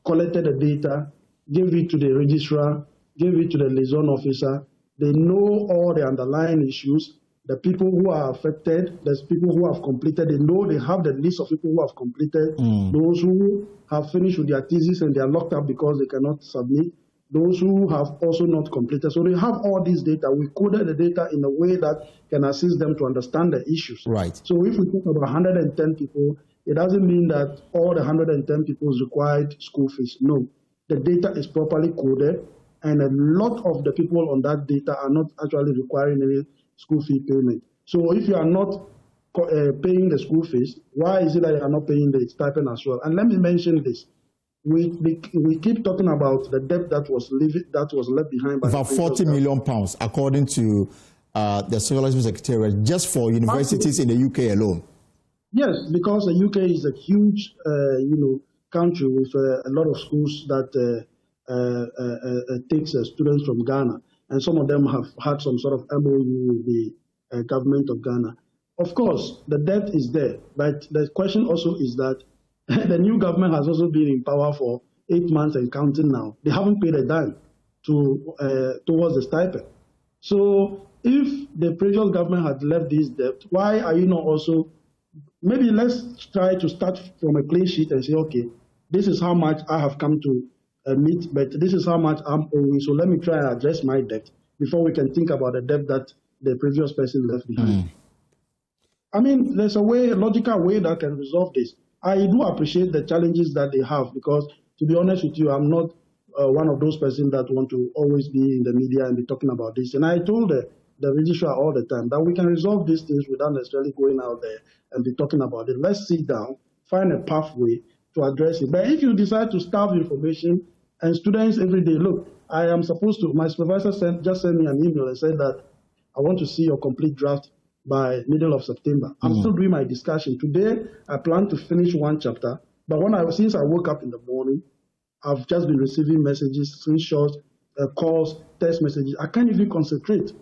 S7: collected the data, gave it to the registrar, gave it to the liaison officer. They know all the underlying issues. The people who are affected, there's people who have completed. They know they have the list of people who have completed. Those who have finished with their thesis and they are locked up because they cannot submit. Those who have also not completed. So they have all this data. We coded the data in a way that can assist them to understand the issues.
S1: Right.
S7: So if we talk about 110 people, it doesn't mean that all the 110 people required school fees. No, the data is properly coded, and a lot of the people on that data are not actually requiring any school fee payment. So if you are not paying the school fees, why is it that you are not paying the stipend as well? And let me mention this. We keep talking about the debt that was left behind by
S1: about 40 million pounds, according to the Scholarship Secretariat, just for universities in the UK alone.
S7: Yes, because the UK is a huge, country with a lot of schools that takes students from Ghana, and some of them have had some sort of MOU with the government of Ghana. Of course, the debt is there, but the question also is that the new government has also been in power for 8 months and counting now. They haven't paid a dime towards the stipend. So if the previous government had left this debt, why are you not also, maybe let's try to start from a clean sheet and say, okay, this is how much I have come to meet, but this is how much I'm owing, so let me try and address my debt before we can think about the debt that the previous person left behind. I mean, there's a logical way that can resolve this. I do appreciate the challenges that they have because, to be honest with you, I'm not one of those persons that want to always be in the media and be talking about this. And I told the registrar all the time that we can resolve these things without necessarily going out there and be talking about it. Let's sit down, find a pathway to address it. But if you decide to starve information and students every day, look, I am supposed to, my supervisor just sent me an email and said that I want to see your complete draft by middle of September. I'm still doing my discussion. Today, I plan to finish one chapter, but since I woke up in the morning, I've just been receiving messages, screenshots, calls, text messages. I can't even concentrate.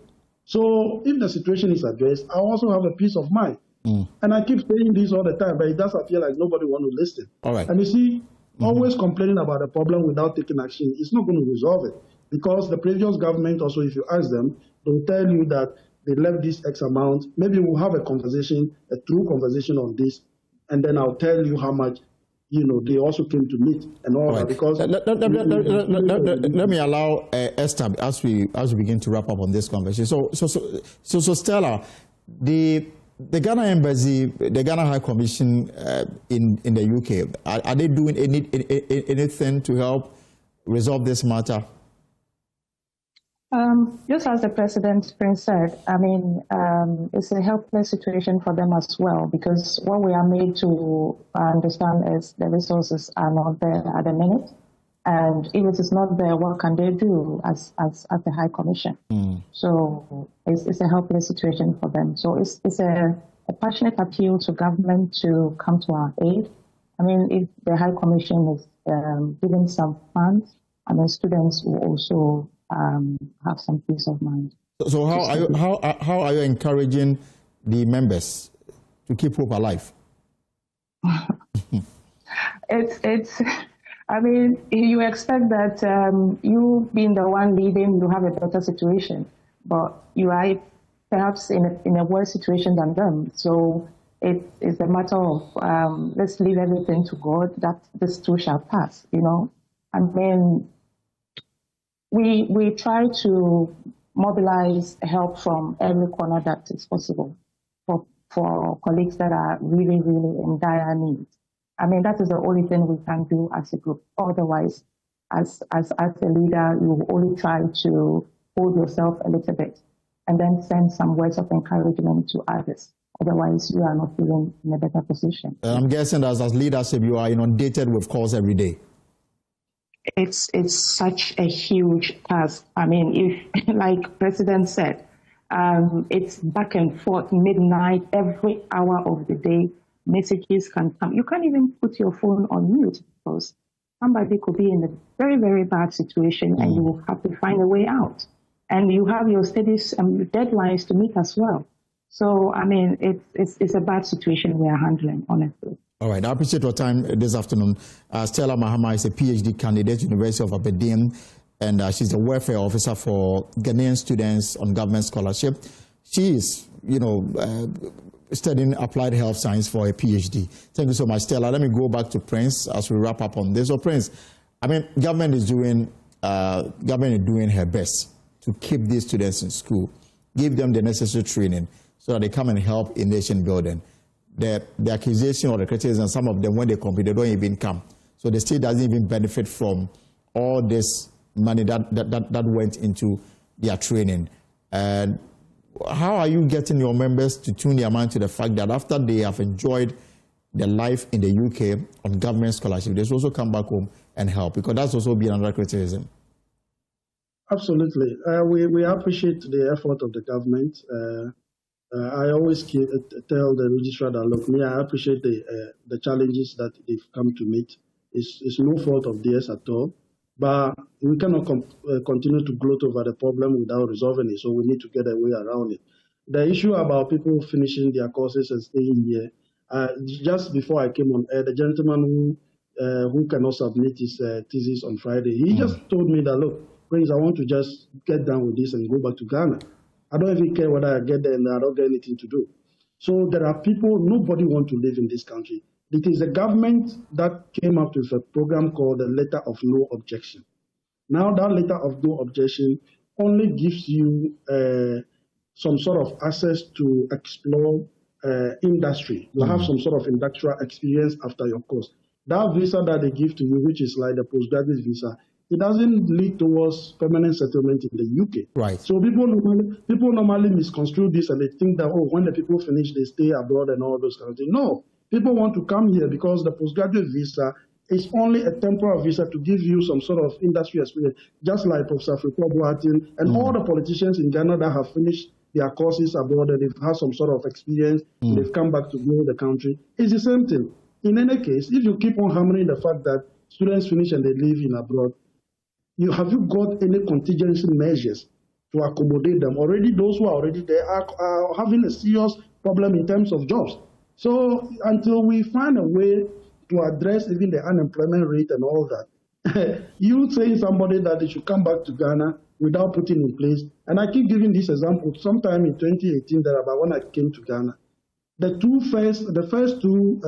S7: So if the situation is addressed, I also have a peace of mind. And I keep saying this all the time, but it does appear like nobody wants to listen.
S1: All right.
S7: And you see, always complaining about a problem without taking action, it's not going to resolve it. Because the previous government also, if you ask them, they'll tell you that they left this X amount. Maybe we'll have a conversation, a true conversation on this, and then I'll tell you how much, they also came to meet and all that. Because
S1: let me allow Esther as we begin to wrap up on this conversation. So Stella, the Ghana Embassy, the Ghana High Commission in the UK, are they doing anything to help resolve this matter?
S6: Just as the President said, I mean, it's a helpless situation for them as well, because what we are made to understand is the resources are not there at the minute. And if it is not there, what can they do as the High Commission? So it's a helpless situation for them. So it's a passionate appeal to government to come to our aid. I mean, if the High Commission is giving some funds, and then students will also have some peace of mind.
S1: So how are you encouraging the members to keep hope alive?
S6: It's I mean, you expect that you being the one leading, you have a better situation, but you are perhaps in a worse situation than them. So it is a matter of let's leave everything to God, that this too shall pass, I mean, we try to mobilize help from every corner that is possible for colleagues that are really, really in dire need. I mean, that is the only thing we can do as a group. Otherwise, as a leader, you only try to hold yourself a little bit and then send some words of encouragement to others. Otherwise, you are not feeling in a better position.
S1: I'm guessing that as leadership, you are inundated with calls every day.
S6: It's such a huge task. I mean, if, like President said, it's back and forth, midnight, every hour of the day. Messages can come. You can't even put your phone on mute because somebody could be in a very, very bad situation and you will have to find a way out. and you have your studies deadlines to meet as well. So, I mean, it's a bad situation we are handling, honestly.
S1: All right, I appreciate your time this afternoon. Stella Mahama is a PhD candidate, University of Aberdeen, and she's a welfare officer for Ghanaian students on government scholarship. She is, studying applied health science for a PhD. Thank you so much, Stella. Let me go back to Prince as we wrap up on this. So, Prince, I mean, government is doing her best to keep these students in school, give them the necessary training so that they come and help in nation building. The accusation or the criticism, some of them, when they compete, they don't even come. So the state doesn't even benefit from all this money that went into their training. And how are you getting your members to tune their mind to the fact that after they have enjoyed their life in the UK on government scholarship, they should also come back home and help? Because that's also been another criticism.
S7: Absolutely. We appreciate the effort of the government. I always tell the registrar that, look, I appreciate the challenges that they've come to meet. It's no fault of theirs at all. But we cannot continue to gloat over the problem without resolving it, so we need to get a way around it. The issue about people finishing their courses and staying here, just before I came on air, the gentleman who cannot submit his thesis on Friday, he just told me that, look, Prince, I want to just get done with this and go back to Ghana. I don't even care whether I get there and I don't get anything to do. So there are people, nobody wants to live in this country. It is the government that came up with a program called the Letter of No Objection. Now that Letter of No Objection only gives you some sort of access to explore industry. You have some sort of industrial experience after your course. That visa that they give to you, which is like the postgraduate visa, it doesn't lead towards permanent settlement in the UK.
S1: Right.
S7: So people normally misconstrue this and they think that, oh, when the people finish, they stay abroad and all those kind of things. No, people want to come here because the postgraduate visa is only a temporary visa to give you some sort of industry experience, just like Professor Afriko Boateng and all the politicians in Ghana that have finished their courses abroad and they've had some sort of experience, they've come back to grow the country. It's the same thing. In any case, if you keep on hammering the fact that students finish and they live in abroad, have you got any contingency measures to accommodate them? Already, those who are already there are having a serious problem in terms of jobs. So until we find a way to address even the unemployment rate and all that, you saying somebody that they should come back to Ghana without putting in place, and I keep giving this example, sometime in 2018, about when I came to Ghana, the first two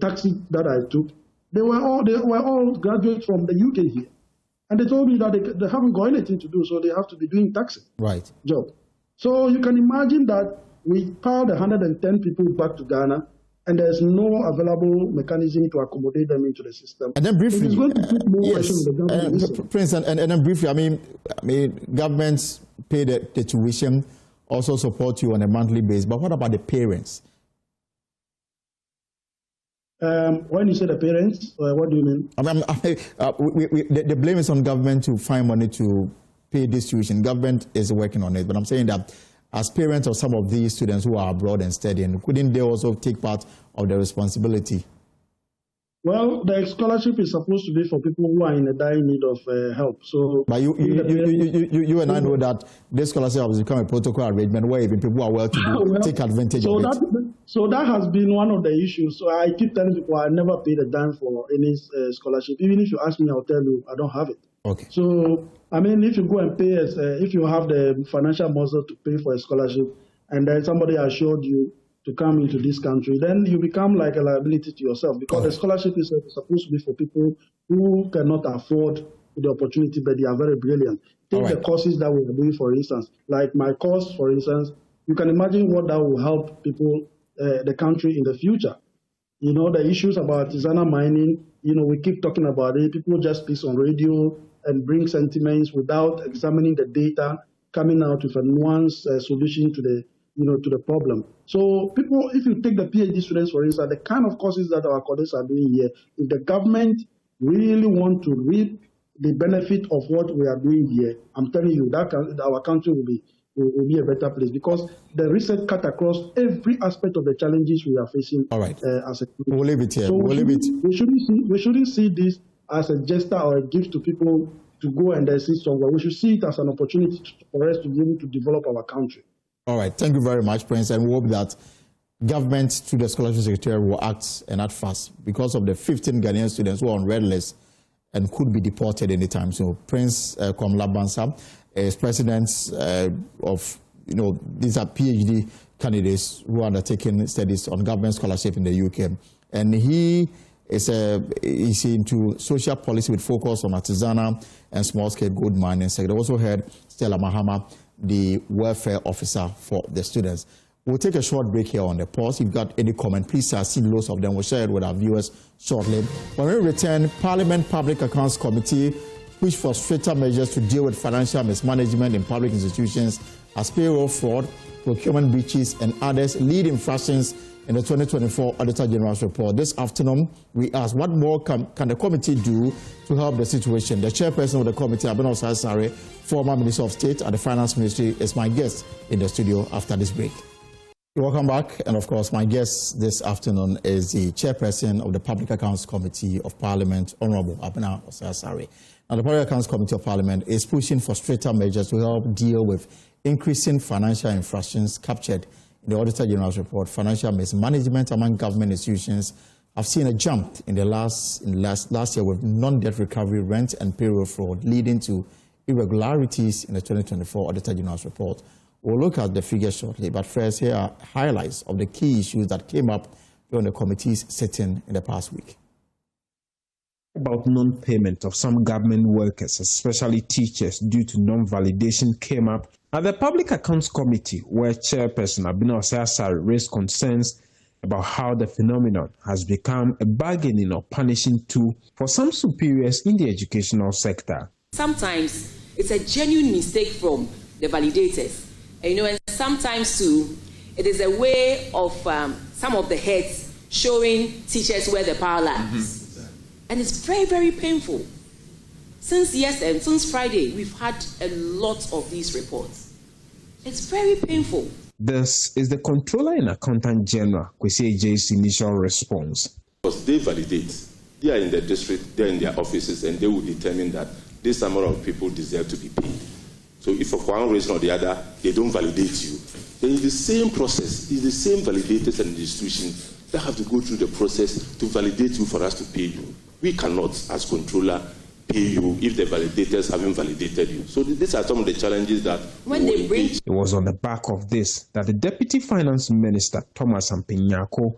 S7: taxis that I took, they were all graduates from the UK here. And they told me that they haven't got anything to do, so they have to be doing taxi job. So you can imagine that we piled 110 people back to Ghana, and there's no available mechanism to accommodate them into the system.
S1: And then briefly,
S7: it's going to put more pressure on the government.
S1: Prince, and then briefly, I mean, governments pay the tuition, also support you on a monthly basis. But what about the parents?
S7: When you say the parents, what do you mean?
S1: The blame is on government to find money to pay this tuition. Government is working on it, but I'm saying that as parents of some of these students who are abroad and studying, couldn't they also take part of the responsibility?
S7: Well, the scholarship is supposed to be for people who are in a dire need of help. So,
S1: but you and I know that this scholarship has become a protocol arrangement where even people who are well-to-do take advantage of it.
S7: So that has been one of the issues. So I keep telling people I never paid a dime for any scholarship. Even if you ask me, I'll tell you I don't have it.
S1: Okay.
S7: So, I mean, if you go and pay, if you have the financial muscle to pay for a scholarship, and then somebody assured you to come into this country, then you become like a liability to yourself, because the scholarship is supposed to be for people who cannot afford the opportunity, but they are very brilliant. Take the courses that we are doing, for instance, like my course, for instance, you can imagine what that will help people, the country in the future. You know, the issues about artisanal mining, you know, we keep talking about it. People just speak on radio and bring sentiments without examining the data, coming out with a nuanced solution to the to the problem. So people, if you take the PhD students, for instance, the kind of courses that our colleagues are doing here, if the government really want to reap the benefit of what we are doing here, I'm telling you that our country will be a better place, because the research cut across every aspect of the challenges we are facing.
S1: All right.
S7: As a
S1: we'll leave it here.
S7: So we shouldn't see this as a gesture or a gift to people to go and sit somewhere. We should see it as an opportunity for us to be able to develop our country.
S1: All right. Thank you very much, Prince. And we hope that government through the Scholarship Secretary will act and act fast because of the 15 Ghanaian students who are on red list and could be deported anytime. So Prince Kwamla Bansa is president of, these are PhD candidates who are undertaking studies on government scholarship in the UK. And he is into social policy with focus on artisanal and small-scale gold mining sector. Also heard Stella Mahama, the welfare officer for the students. We'll take a short break here on the pause. If you've got any comment, please see loads of them. We'll share it with our viewers shortly. When we return, Parliament Public Accounts Committee push for stricter measures to deal with financial mismanagement in public institutions as payroll fraud, procurement breaches, and others lead infractions in the 2024 Auditor General's report. This afternoon, we asked what more can the committee do to help the situation. The chairperson of the committee, Abena Osai-Sare, former Minister of State at the Finance Ministry, is my guest in the studio after this break. Welcome back. And of course, my guest this afternoon is the chairperson of the Public Accounts Committee of Parliament, Honorable Abena Osai-Sare. Now, the Public Accounts Committee of Parliament is pushing for stricter measures to help deal with increasing financial infractions captured in the Auditor General's report. Financial mismanagement among government institutions have seen a jump in the last year with non-debt recovery, rent and payroll fraud, leading to irregularities in the 2024 Auditor General's report. We'll look at the figures shortly, but first, here are highlights of the key issues that came up during the committee's sitting in the past week.
S8: About non-payment of some government workers, especially teachers, due to non-validation came up at the Public Accounts Committee, where Chairperson Abena Osai-Sare raised concerns about how the phenomenon has become a bargaining or punishing tool for some superiors in the educational sector.
S9: Sometimes it's a genuine mistake from the validators. And sometimes too, it is a way of some of the heads showing teachers where the power lies. And it's very, very painful. Since Friday, we've had a lot of these reports. It's very painful.
S8: This is the Controller and Accountant General, Kwesi Eje's initial response.
S10: Because they validate. They are in the district, they are in their offices, and they will determine that this amount of people deserve to be paid. So if for one reason or the other, they don't validate you, then it's the same process. It's the same validators and institutions that have to go through the process to validate you for us to pay you. We cannot, as controller, pay you if the validators haven't validated you. So these are some of the challenges that
S9: when they bring.
S8: It was on the back of this that the Deputy Finance Minister, Thomas Ampenyako,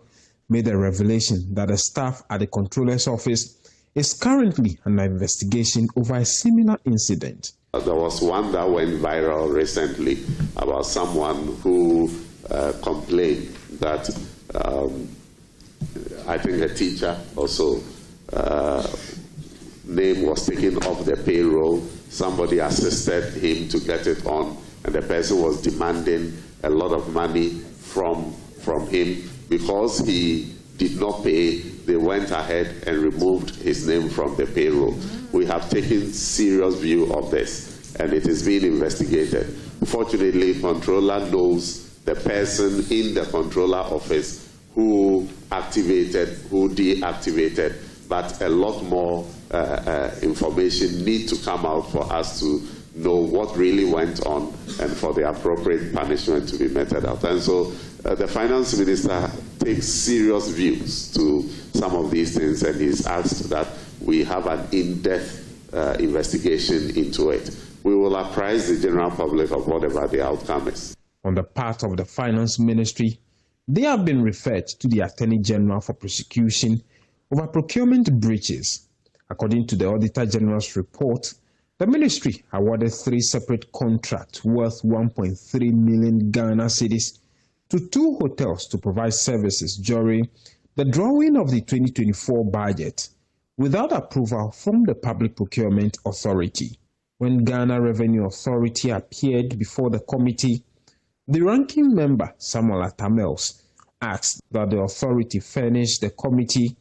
S8: made a revelation that the staff at the Controller's office is currently under investigation over a similar incident.
S11: There was one that went viral recently about someone who complained that I think a teacher also name was taken off the payroll. Somebody assisted him to get it on, and the person was demanding a lot of money from him. Because he did not pay, they went ahead and removed his name from the payroll. We have taken serious view of this, and it is being investigated. Fortunately, Controller knows the person in the Controller office who activated, who deactivated, but a lot more information need to come out for us to know what really went on and for the appropriate punishment to be meted out. And so the Finance Minister takes serious views to some of these things, and he's asked that we have an in-depth investigation into it. We will apprise the general public of whatever the outcome is.
S8: On the part of the Finance Ministry, they have been referred to the Attorney General for prosecution over procurement breaches. According to the Auditor General's report, the ministry awarded 3 separate contracts worth 1.3 million Ghana cedis to 2 hotels to provide services during the drawing of the 2024 budget without approval from the Public Procurement Authority. When Ghana Revenue Authority appeared before the committee, the ranking member, Samuel Atamels, asked that the authority furnish the committee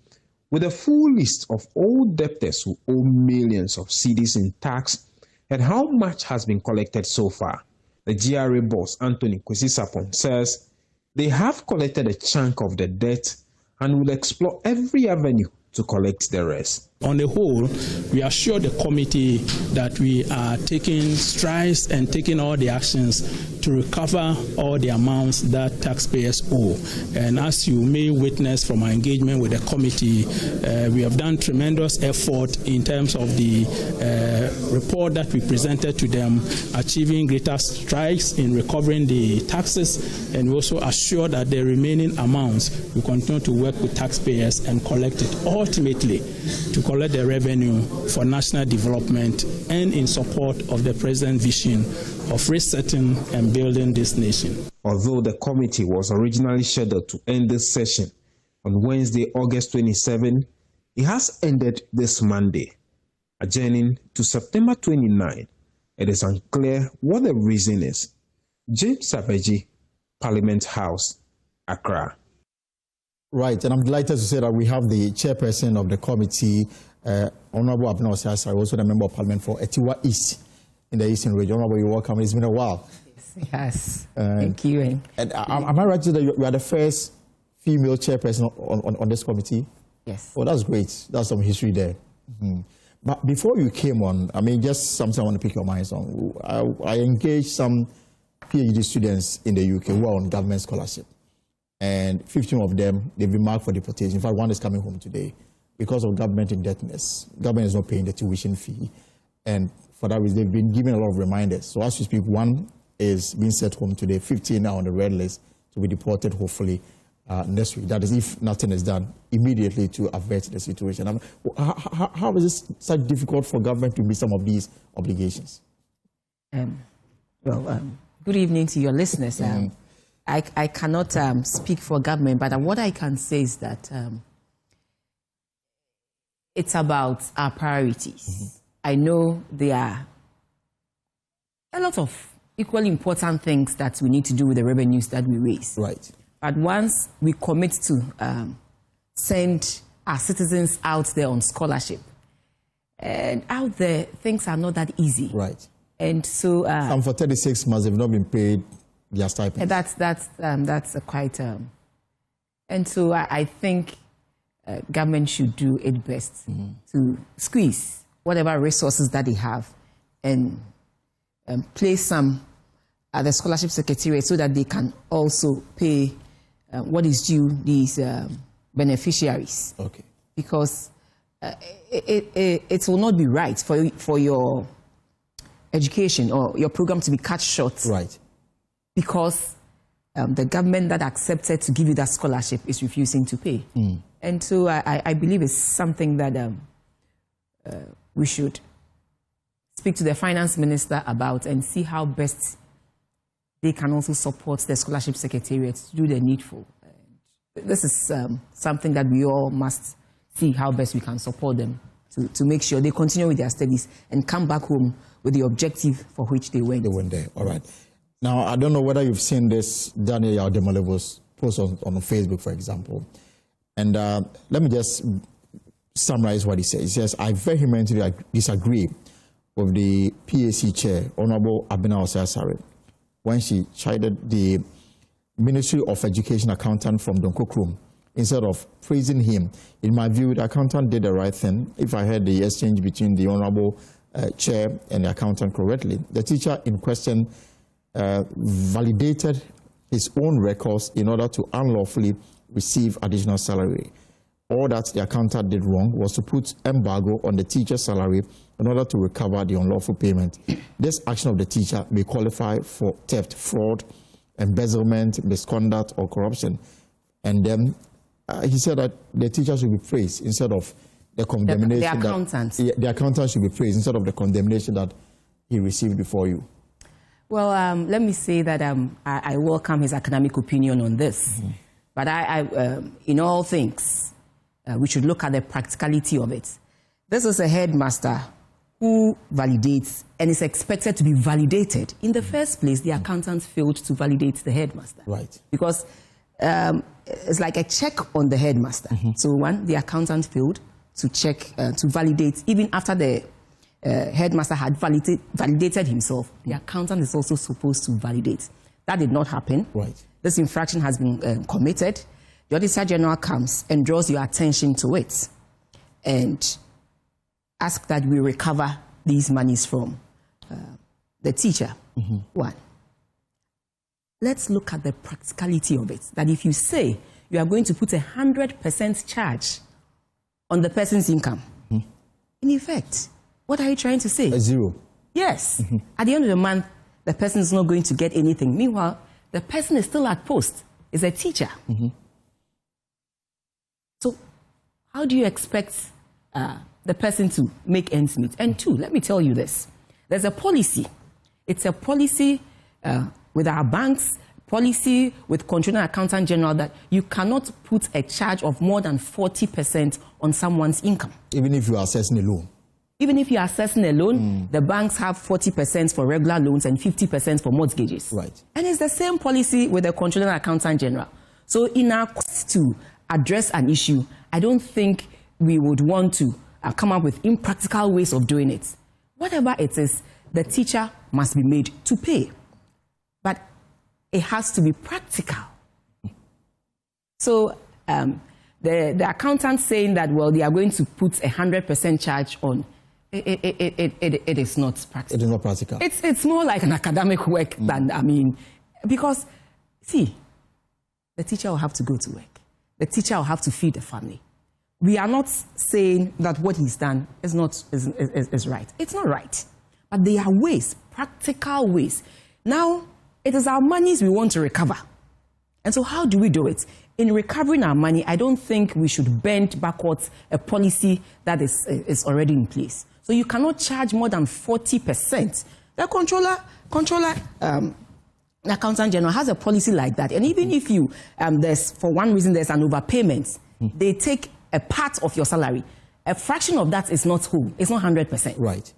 S8: with a full list of all debtors who owe millions of cedis in tax and how much has been collected so far. The GRA boss, Anthony Kwesi-Sapon, says they have collected a chunk of the debt and will explore every avenue to collect the rest.
S12: On the whole, we assure the committee that we are taking strides and taking all the actions to recover all the amounts that taxpayers owe. And as you may witness from our engagement with the committee, we have done tremendous effort in terms of the report that we presented to them, achieving greater strides in recovering the taxes, and we also assure that the remaining amounts we continue to work with taxpayers and collect it, ultimately to collect the revenue for national development and in support of the President's vision of resetting and building this nation.
S8: Although the committee was originally scheduled to end this session on Wednesday, August 27, it has ended this Monday. Adjourning to September 29, it is unclear what the reason is. James Sabeji, Parliament House, Accra.
S1: Right, and I'm delighted to say that we have the chairperson of the committee, Honorable Abner Osai, also the member of Parliament for Etiwa East in the Eastern region. Honorable, you're welcome. It's been a while.
S13: Yes, thank you.
S1: And am I right to say that you are the first female chairperson on this committee?
S13: Yes.
S1: Oh, that's great. That's some history there. Mm-hmm. But before you came on, I mean, just something I want to pick your minds on. I engaged some PhD students in the UK who are on government scholarship. And 15 of them, they've been marked for deportation. In fact, one is coming home today because of government indebtedness. Government is not paying the tuition fee. And for that reason, they've been given a lot of reminders. So as we speak, one is being sent home today, 15 are on the red list to be deported, hopefully, next week. That is, if nothing is done immediately to avert the situation. I mean, how is it so difficult for government to meet some of these obligations?
S13: Good evening to your listeners. I cannot speak for government, but what I can say is that it's about our priorities. Mm-hmm. I know there are a lot of equally important things that we need to do with the revenues that we raise.
S1: Right.
S13: But once we commit to send our citizens out there on scholarship, and out there, things are not that easy.
S1: Right.
S13: And so...
S1: some for 36 months have not been paid their stipend.
S13: That's quite... and so I think government should do its best to squeeze whatever resources that they have and place some at the scholarship secretariat so that they can also pay what is due these beneficiaries.
S1: Okay.
S13: Because it will not be right for your education or your program to be cut short.
S1: Right.
S13: Because the government that accepted to give you that scholarship is refusing to pay. And so I believe it's something that we should speak to the finance minister about and see how best they can also support the scholarship secretariat to do the needful. This is something that we all must see how best we can support them to make sure they continue with their studies and come back home with the objective for which they went.
S1: They went there, all right. Now, I don't know whether you've seen this Daniel Yaudemalevo's post on Facebook, for example. And let me just summarize what he says. He says, I vehemently disagree with the PAC chair, Honorable Abena Osai, when she chided the Ministry of Education accountant from Donkokrum. Instead of praising him, in my view, the accountant did the right thing. If I heard the exchange between the Honorable chair and the accountant correctly, the teacher in question validated his own records in order to unlawfully receive additional salary. All that the accountant did wrong was to put embargo on the teacher's salary in order to recover the unlawful payment. This action of the teacher may qualify for theft, fraud, embezzlement, misconduct, or corruption. And then he said that the teacher should be praised instead of the condemnation.
S13: The accountant.
S1: The accountant should be praised instead of the condemnation that he received before you.
S13: Well, let me say that I welcome his academic opinion on this. But in all things, we should look at the practicality of it. This is a headmaster who validates and is expected to be validated. In the first place, the accountant failed to validate the headmaster.
S1: Right.
S13: Because it's like a check on the headmaster. So one, the accountant failed to check, to validate, even after the headmaster had validated himself, the accountant is also supposed to validate. That did not happen.
S1: Right.
S13: This infraction has been committed. The Auditor General comes and draws your attention to it. and ask that we recover these monies from the teacher. One. Let's look at the practicality of it. That if you say you are going to put 100% charge on the person's income, in effect, what are you trying to say?
S1: A zero.
S13: Yes. At the end of the month, the person is not going to get anything. Meanwhile, the person is still at post, is a teacher. So how do you expect the person to make ends meet? And two, let me tell you this. There's a policy. It's a policy with our banks, policy with Controller and Accountant General, that you cannot put a charge of more than 40% on someone's income.
S1: Even if you are assessing a loan.
S13: Even if you are assessing a loan, the banks have 40% for regular loans and 50% for mortgages.
S1: Right.
S13: And it's the same policy with the Controller and Accountant General. So in our quest to address an issue, I don't think we would want to come up with impractical ways of doing it. Whatever it is, the teacher must be made to pay. But it has to be practical. So the accountant saying that, well, they are going to put 100% charge on, it is not practical.
S1: It is not practical.
S13: It's more like an academic work than, because, see, the teacher will have to go to work. The teacher will have to feed the family. We are not saying that what he's done is right. It's not right. But there are ways, practical ways. Now, it is our monies we want to recover. And so how do we do it? In recovering our money, I don't think we should bend backwards a policy that is already in place. So you cannot charge more than 40%. The controller, Accountant General has a policy like that. And even if you, for one reason, there's an overpayment, they take a part of your salary. A fraction of that is not whole. It's not 100%.
S1: Right.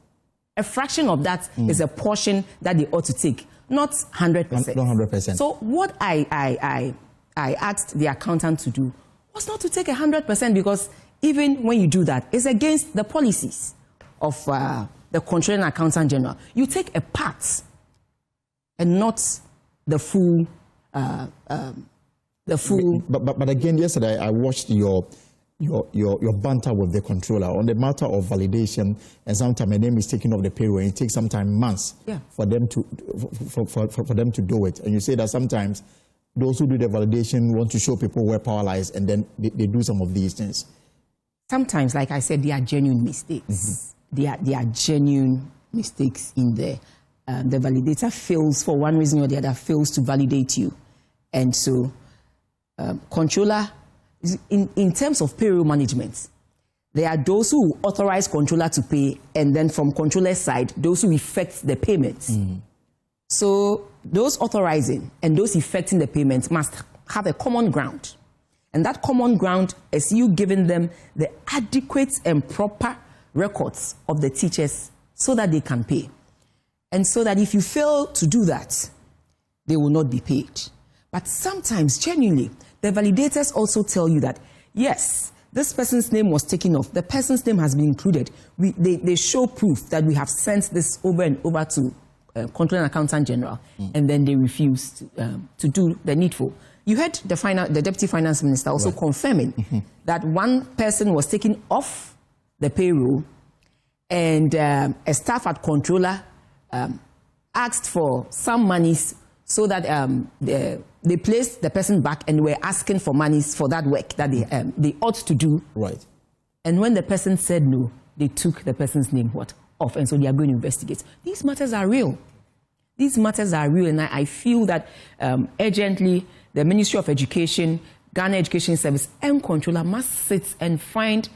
S13: A fraction of that is a portion that they ought to take, not 100%.
S1: Not 100%.
S13: So what I asked the accountant to do was not to take 100%, because even when you do that, it's against the policies of the Controller and Accountant General. You take a part and not the full.
S1: But again, yesterday I watched your banter with the controller on the matter of validation, and sometimes a name is taken off the payroll, and it takes sometimes months for them to do it. And you say that sometimes those who do the validation want to show people where power lies, and then they do some of these things.
S13: Sometimes, like I said, they are genuine mistakes. They are genuine mistakes in there. The validator fails for one reason or the other, fails to validate you. And so, controller, in terms of payroll management, there are those who authorize controller to pay, and then from controller's side, those who effect the payments. So those authorizing and those effecting the payments must have a common ground. And that common ground is you giving them the adequate and proper records of the teachers so that they can pay. And so that if you fail to do that, they will not be paid. But sometimes, genuinely, the validators also tell you that, yes, this person's name was taken off. The person's name has been included. They show proof that we have sent this over and over to Controller and Accountant General, and then they refuse to do the needful. You heard the Deputy Finance Minister also confirming that one person was taken off the payroll, and a staff at Controller asked for some monies so that they placed the person back and were asking for monies for that work that they ought to do.
S1: Right. And
S13: when the person said no, they took the person's name off, and so they are going to investigate. These matters are real. These matters are real, and I feel that urgently the Ministry of Education, Ghana Education Service, and Controller must sit and find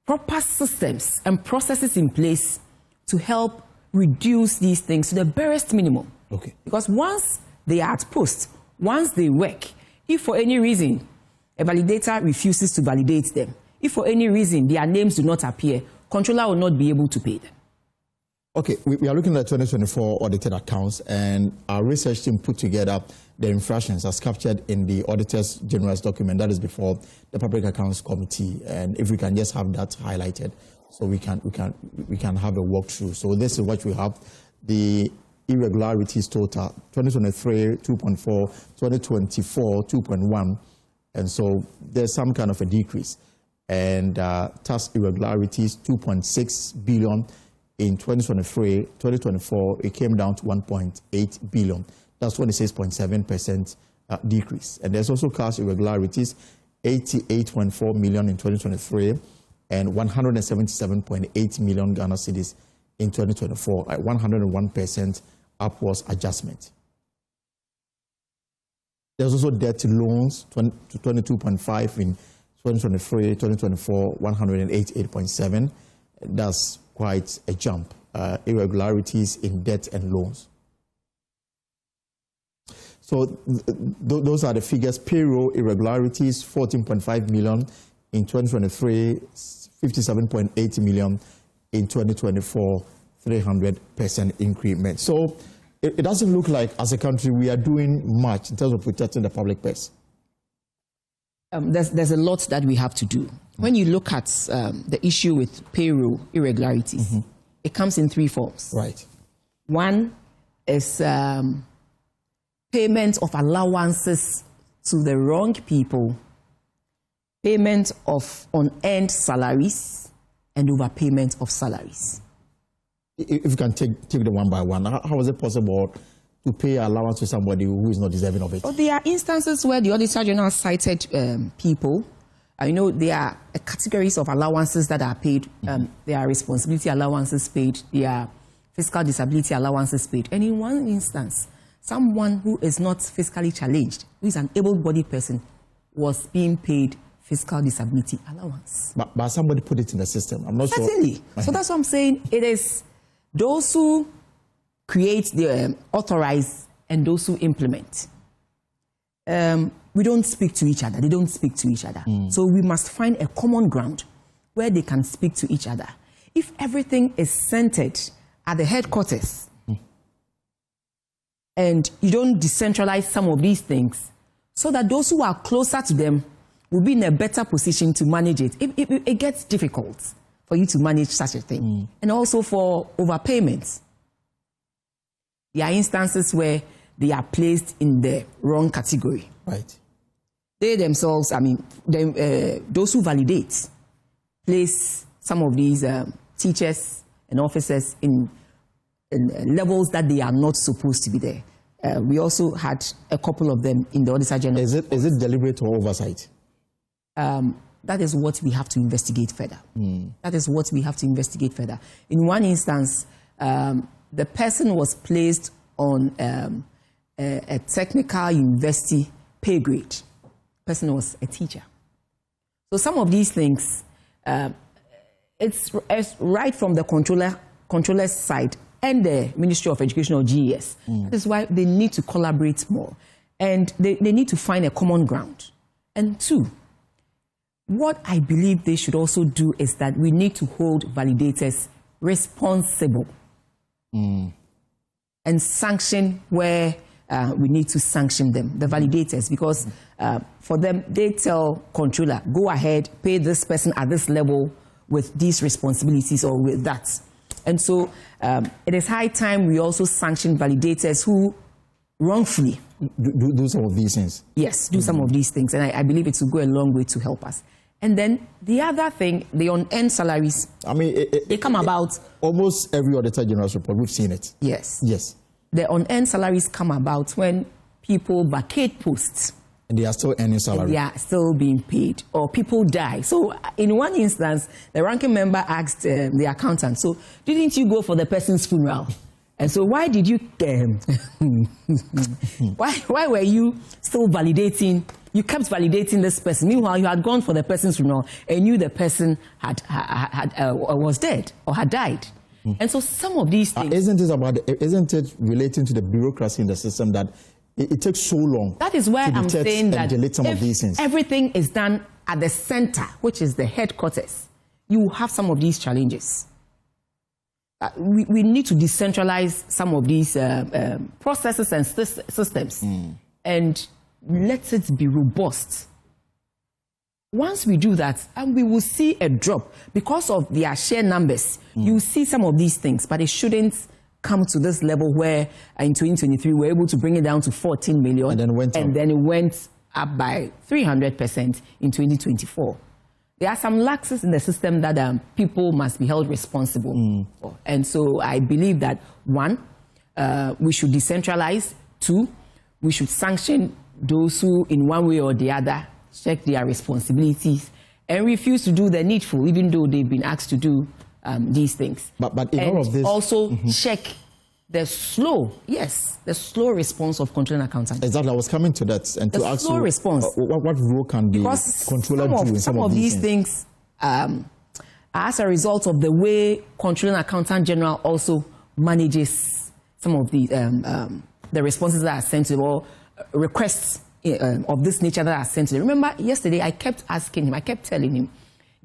S13: proper systems and processes in place to help reduce these things to the barest minimum.
S1: Okay.
S13: Because once they are at post, once they work, if for any reason a validator refuses to validate them, if for any reason their names do not appear, Controller will not be able to pay them.
S1: Okay, we are looking at 2024 audited accounts, and our research team put together the infractions as captured in the Auditor's General's document that is before the Public Accounts Committee. And if we can just have that highlighted, so we can have a walkthrough. So this is what we have: the irregularities total 2023 2.4, 2024 2.1, and so there's some kind of a decrease. and tax irregularities, 2.6 billion in 2023. 2024, it came down to 1.8 billion. That's 26.7% decrease. And there's also cash irregularities, 88.4 million in 2023 and 177.8 million Ghana cedis in 2024, at 101% upwards adjustment. There's also debt to loans, to 22.5 in 2023, 2024, 188.7. That's quite a jump. Irregularities in debt and loans. So those are the figures. Payroll irregularities, 14.5 million in 2023, 57.8 million in 2024, 300% increment. So it doesn't look like, as a country, we are doing much in terms of protecting the public purse.
S13: There's a lot that we have to do. When you look at the issue with payroll irregularities, it comes in three forms.
S1: Right.
S13: One is payment of allowances to the wrong people, payment of unearned salaries, and overpayment of salaries.
S1: If you can take them one by one, how is it possible to pay allowance to somebody who is not deserving of it?
S13: Well, there are instances where the Auditor General cited people. There are categories of allowances that are paid. There are responsibility allowances paid. There are fiscal disability allowances paid. And in one instance, someone who is not fiscally challenged, who is an able-bodied person, was being paid fiscal disability allowance.
S1: But somebody put it in the system. I'm not sure.
S13: Certainly. So that's what I'm saying. It is those who create, the authorize, and those who implement. We don't speak to each other. They don't speak to each other. So we must find a common ground where they can speak to each other. If everything is centered at the headquarters and you don't decentralize some of these things so that those who are closer to them will be in a better position to manage it, it gets difficult for you to manage such a thing. And also for overpayments. There are instances where they are placed in the wrong category.
S1: Right.
S13: They themselves, those who validate, place some of these teachers and officers in levels that they are not supposed to be there. We also had a couple of them in the Auditor General.
S1: Is it deliberate or oversight?
S13: That is what we have to investigate further. That is what we have to investigate further. In one instance, the person was placed on a technical university pay grade. The person was a teacher. So some of these things, it's right from the controller's side and the Ministry of Education or GES. That is why they need to collaborate more. And they need to find a common ground. And two, what I believe they should also do is that we need to hold validators responsible and sanction where we need to sanction them, the validators, because for them, they tell controller, go ahead, pay this person at this level with these responsibilities or with that. And so it is high time we also sanction validators who wrongfully
S1: do some of these things.
S13: Yes, do some of these things. And I believe it will go a long way to help us. And then the other thing, the unearned salaries, they come about.
S1: Almost every Auditor General's report, we've seen it.
S13: Yes.
S1: Yes.
S13: The unearned salaries come about when people vacate posts.
S1: And they are still earning salary.
S13: They are still being paid, or people die. So in one instance, the ranking member asked the accountant, so didn't you go for the person's funeral? And so why did you, why were you still validating? You kept validating this person. Meanwhile, you had gone for the person's funeral and knew the person was dead or had died. And so some of these things...
S1: Isn't it relating to the bureaucracy in the system that it takes so long?
S13: That is why I'm saying that
S1: some of these things.
S13: Everything is done at the center, which is the headquarters, you have some of these challenges. We need to decentralize some of these processes and systems and let it be robust. Once we do that, and we will see a drop because of their share numbers. You see some of these things, but it shouldn't come to this level where in 2023 we're able to bring it down to 14 million,
S1: and then it went
S13: up by 300% in 2024. there are some lapses in the system that people must be held responsible for. And so I believe that, one, we should decentralize. Two, we should sanction those who, in one way or the other, check their responsibilities and refuse to do the needful, even though they've been asked to do these things.
S1: But in all of this,
S13: also check the slow response of controller and accountant.
S1: Exactly, I was coming to that and to ask you
S13: response.
S1: What role can the controller do in
S13: some of these things are as a result of the way controller and accountant general also manages some of the responses that are sent to him, or requests of this nature that are sent to him. Remember, yesterday I kept asking him, I kept telling him,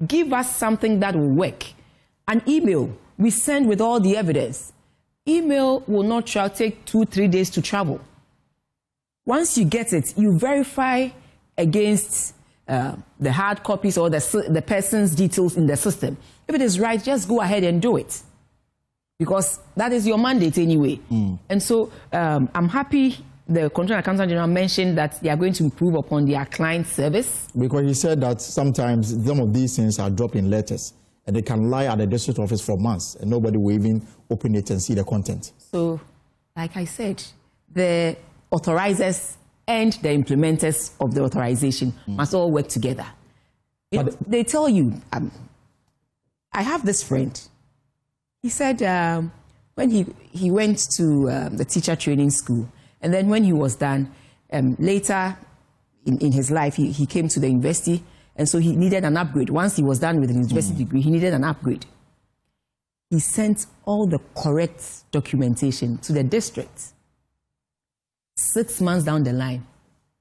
S13: give us something that will work. An email we send with all the evidence. Email will not take 2-3 days to travel. Once you get it, you verify against the hard copies or the person's details in the system. If it is right, just go ahead and do it, because that is your mandate anyway. And so I'm happy the Controller and Accountant General mentioned that they are going to improve upon their client service. Because he said that sometimes some of these things are dropped in letters, and they can lie at the district office for months, and nobody will even open it and see the content. So, like I said, the authorizers and the implementers of the authorization must all work together. They tell you, I have this friend. He said when he went to the teacher training school, and then when he was done, later in his life, he came to the university, and so he needed an upgrade. Once he was done with his university degree, he needed an upgrade. He sent all the correct documentation to the district. 6 months down the line,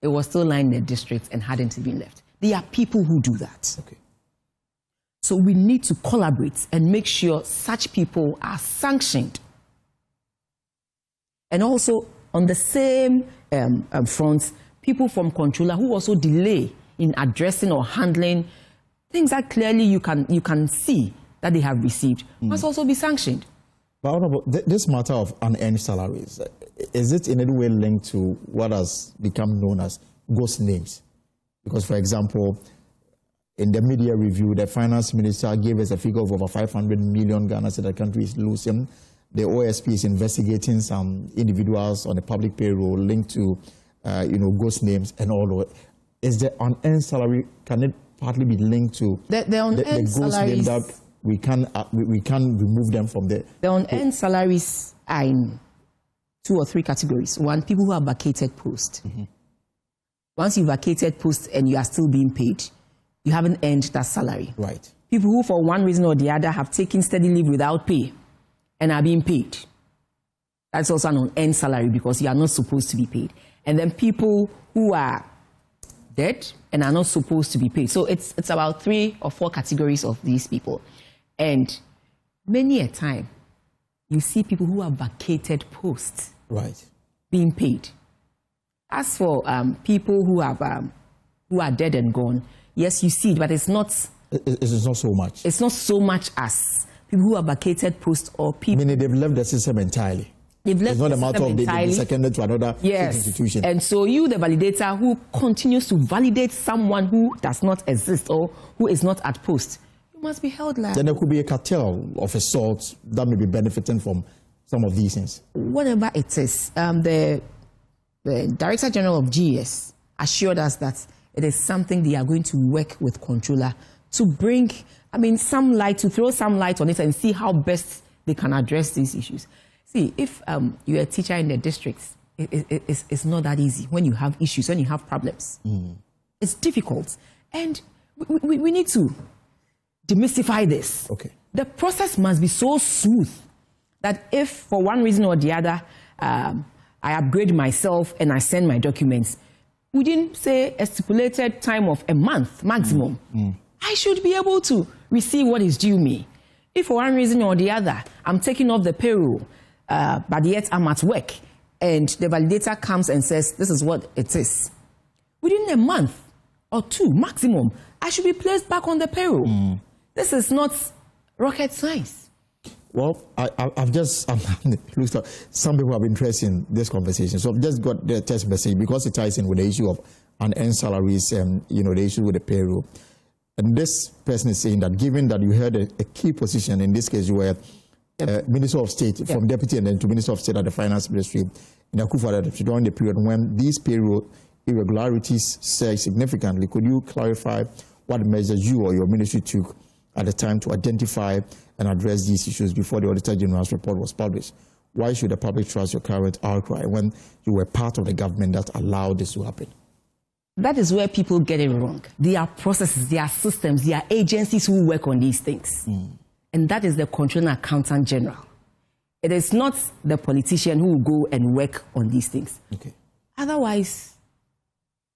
S13: it was still lying in the district and hadn't even left. There are people who do that. Okay. So we need to collaborate and make sure such people are sanctioned. And also, on the same front, people from controller who also delay in addressing or handling things that clearly you can see that they have received must also be sanctioned. But what about this matter of unearned salaries? Is it in any way linked to what has become known as ghost names? Because, for example, in the media review, the finance minister gave us a figure of over 500 million Ghana cedis the country is losing. The OSP is investigating some individuals on the public payroll linked to, ghost names and all of it. Is the unearned salary, can it partly be linked to the ghost name that we can remove them from the... The unearned salaries are in 2 or 3 categories. One, people who have vacated post. Once you vacated post and you are still being paid, you haven't earned that salary. Right. People who, for one reason or the other, have taken steady leave without pay and are being paid. That's also an unearned salary because you are not supposed to be paid. And then people who are dead and are not supposed to be paid. So it's about 3 or 4 categories of these people. And many a time, you see people who have vacated posts being paid. As for people who are dead and gone, yes, you see it, but it's not. It's not so much. It's not so much as people who have vacated posts or people. Meaning they've left the system entirely. They've left the system entirely. It's not a matter of being seconded to another institution. And so you, the validator, who continues to validate someone who does not exist or who is not at post, you must be held liable. Then there could be a cartel of a sort that may be benefiting from some of these things. Whatever it is, the Director General of GS assured us that it is something they are going to work with controller to bring, some light, to throw some light on it and see how best they can address these issues. See, if you're a teacher in the districts, it's not that easy when you have issues, when you have problems. It's difficult. And we need to demystify this. Okay. The process must be so smooth that if, for one reason or the other, I upgrade myself and I send my documents, within, say, a stipulated time of a month maximum, I should be able to receive what is due me. If for one reason or the other, I'm taking off the payroll, but yet I'm at work, and the validator comes and says, this is what it is. Within a month or 2 maximum, I should be placed back on the payroll. This is not rocket science. Well, I've just looked at some people have been interested in this conversation. So I've just got the text message because it ties in with the issue of unearned salaries and the issue with the payroll.
S1: And this person is saying that given that you had a key position, in this case you were Minister of State, from Deputy and then to Minister of State at the Finance Ministry in Akufo-Addo during the period when these payroll irregularities surged significantly, could you clarify what measures you or your ministry took at the time to identify and address these issues before the Auditor General's report was published? Why should the public trust your current outcry when you were part of the government that allowed this to happen?
S13: That is where people get it wrong. There are processes, there are systems, there are agencies who work on these things. And that is the Controller Accountant General. It is not the politician who will go and work on these things.
S1: Okay.
S13: Otherwise,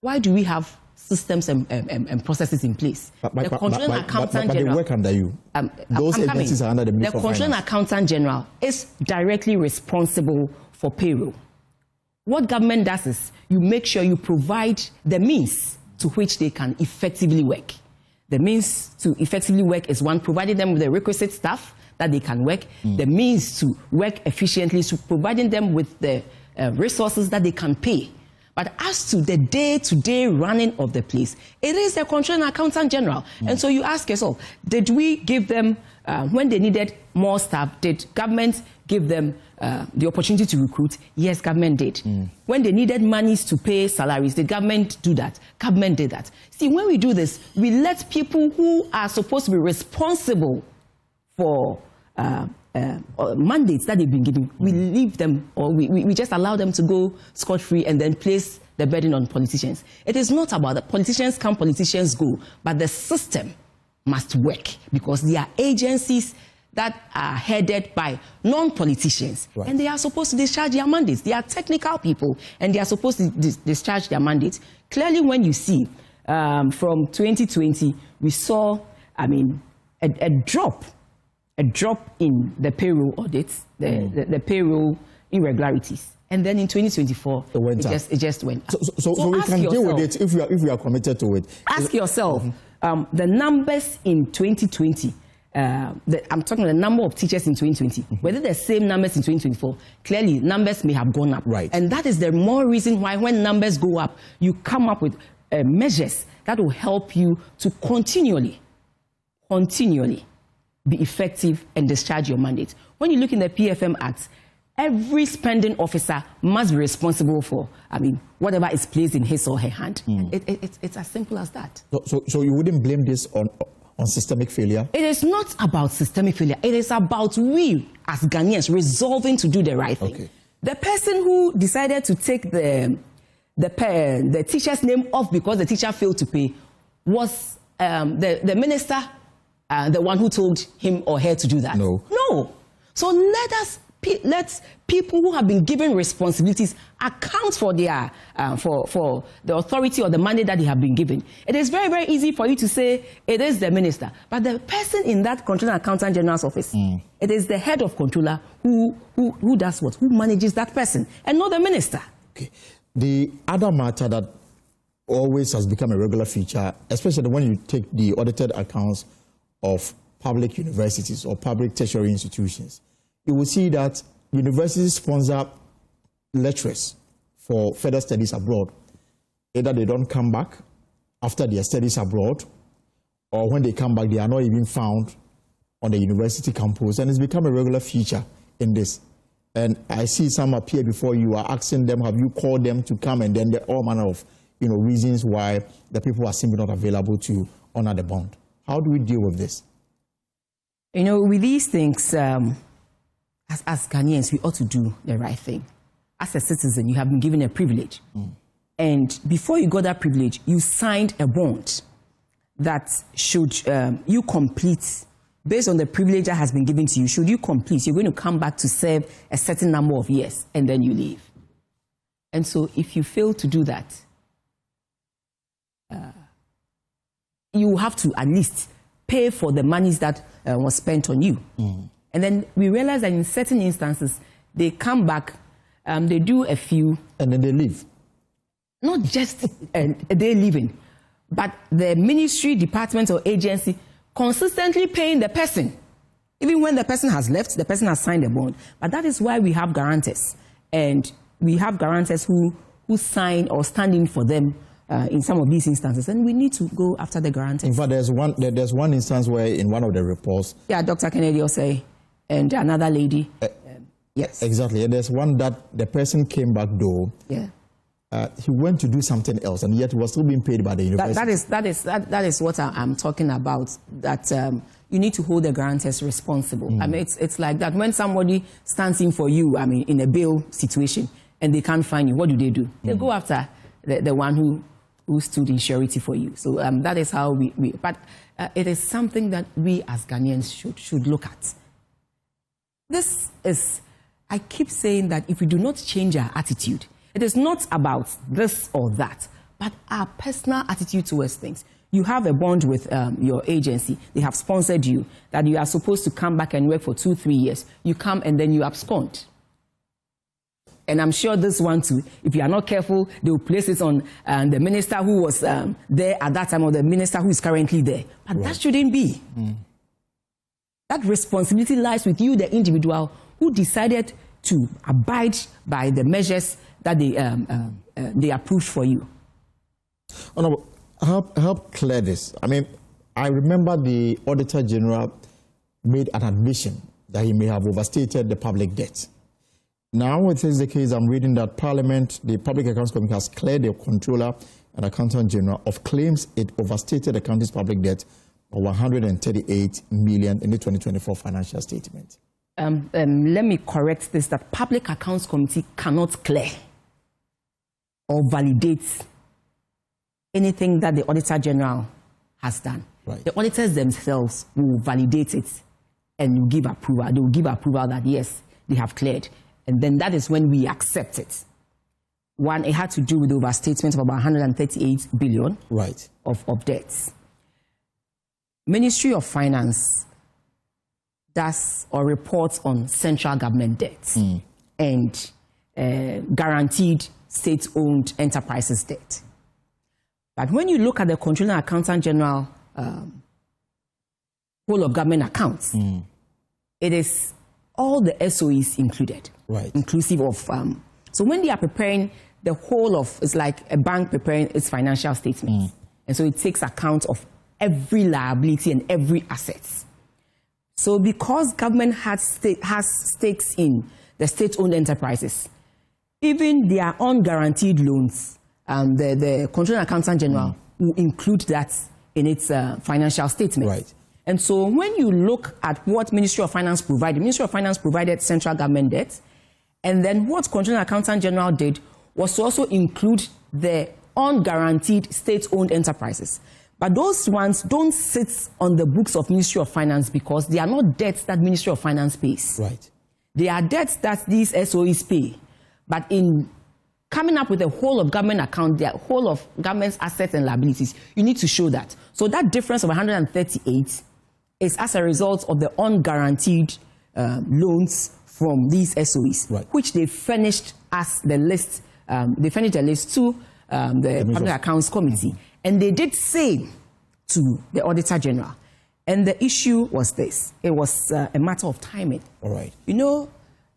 S13: why do we have systems and processes in place? The Controller Accountant General.
S1: They work under you. Those agencies are under the Ministry of Finance.
S13: The Controller Accountant General is directly responsible for payroll. What government does is you make sure you provide the means to which they can effectively work. The means to effectively work is one, providing them with the requisite staff that they can work. The means to work efficiently is providing them with the resources that they can pay. But as to the day-to-day running of the place, it is the Controller Accountant General. And so you ask yourself, did we give them, when they needed more staff, did government give them the opportunity to recruit? Yes, government did. When they needed monies to pay salaries, did government do that? Government did that. See, when we do this, we let people who are supposed to be responsible for mandates that they've been given, we leave them, or we just allow them to go scot-free and then place the burden on politicians. It is not about the politicians come, politicians go, but the system must work because there are agencies that are headed by non-politicians, and they are supposed to discharge their mandates. They are technical people, and they are supposed to discharge their mandates. Clearly, when you see from 2020, we saw, a drop in the payroll audits, the payroll irregularities. And then in 2024, it just went up.
S1: So we can deal with it if we are committed to it.
S13: Ask yourself, the numbers in 2020, I'm talking the number of teachers in 2020, whether the same numbers in 2024, clearly numbers may have gone up. And that is the more reason why when numbers go up, you come up with measures that will help you to continually be effective and discharge your mandate. When you look in the PFM Act, every spending officer must be responsible for, whatever is placed in his or her hand. It's as simple as that.
S1: So you wouldn't blame this on systemic failure?
S13: It is not about systemic failure. It is about we, as Ghanaians, resolving to do the right thing. The person who decided to take the teacher's name off because the teacher failed to pay was the minister, the one who told him or her to do that. No. So let people who have been given responsibilities account for their for the authority or the mandate that they have been given. It is very, very easy for you to say it is the minister, but the person in that Controller Accountant General's office, it is the head of controller who does what, who manages that person, and not the minister.
S1: Okay. The other matter that always has become a regular feature, especially when you take the audited accounts of public universities or public tertiary institutions, you will see that universities sponsor lecturers for further studies abroad. Either they don't come back after their studies abroad, or when they come back, they are not even found on the university campus, and it's become a regular feature in this. And I see some appear before you are asking them, have you called them to come? And then there are all manner of reasons why the people are simply not available to honor the bond. How do we deal with this?
S13: With these things, as Ghanaians, we ought to do the right thing. As a citizen, you have been given a privilege. And before you got that privilege, you signed a bond that should you complete, based on the privilege that has been given to you, should you complete, you're going to come back to serve a certain number of years, and then you leave. And so if you fail to do that, you have to at least pay for the monies that was spent on you. And then we realize that in certain instances, they come back, they do a few.
S1: And then they leave.
S13: Not just they're leaving, but the ministry, department, or agency consistently paying the person. Even when the person has left, the person has signed a bond. But that is why we have guarantors. And we have guarantors who sign or stand in for them in some of these instances, and we need to go after the guarantors.
S1: In fact, there's one instance where in one of the reports...
S13: Yeah, Dr. Kennedy Osei and another lady. Yes.
S1: Exactly. And there's one that the person came back though.
S13: Yeah.
S1: He went to do something else, and yet he was still being paid by the university.
S13: That is what I'm talking about, that you need to hold the guarantors responsible. I mean, it's like that. When somebody stands in for you, I mean, in a bail situation, and they can't find you, what do? They go after the one who stood in surety for you. So that is how but it is something that we as Ghanaians should look at. This is, I keep saying that if we do not change our attitude, it is not about this or that, but our personal attitude towards things. You have a bond with your agency. They have sponsored you, that you are supposed to come back and work for 2-3 years. You come and then you abscond. And I'm sure this one too, if you are not careful, they will place it on the minister who was there at that time, or the minister who is currently there. But that shouldn't be. That responsibility lies with you, the individual who decided to abide by the measures that they approved for you.
S1: Oh, no, help clear this. I mean, I remember the Auditor General made an admission that he may have overstated the public debt. Now, it is the case, I'm reading that Parliament, the Public Accounts Committee, has cleared the Controller and Accountant General of claims it overstated the country's public debt of 138 million in the 2024 financial statement.
S13: Let me correct this, that Public Accounts Committee cannot clear or validate anything that the Auditor General has done.
S1: Right.
S13: The auditors themselves will validate it and will give approval. They will give approval that, yes, they have cleared. And then that is when we accept it. One, it had to do with the overstatement of about 138 billion of debts. Ministry of Finance does or reports on central government debts and guaranteed state-owned enterprises debt. But when you look at the Controller and Accountant General whole of government accounts, it is all the SOEs included, inclusive of... so when they are preparing the whole of... It's like a bank preparing its financial statements. And so it takes account of every liability and every asset. So because government has stakes in the state-owned enterprises, even their unguaranteed loans, the Controller and Accountant General will include that in its financial statement. And so when you look at what Ministry of Finance provided, Ministry of Finance provided central government debt, and then what Controller and Accountant General did was to also include the unguaranteed state-owned enterprises. But those ones don't sit on the books of Ministry of Finance because they are not debts that Ministry of Finance pays. They are debts that these SOEs pay. But in coming up with a whole of government account, the whole of government's assets and liabilities, you need to show that. So that difference of 138 is as a result of the unguaranteed loans from these SOEs, which they furnished as the list. They furnished the list to the Public Accounts Committee, and they did say to the Auditor General. And the issue was this: it was a matter of timing. You know,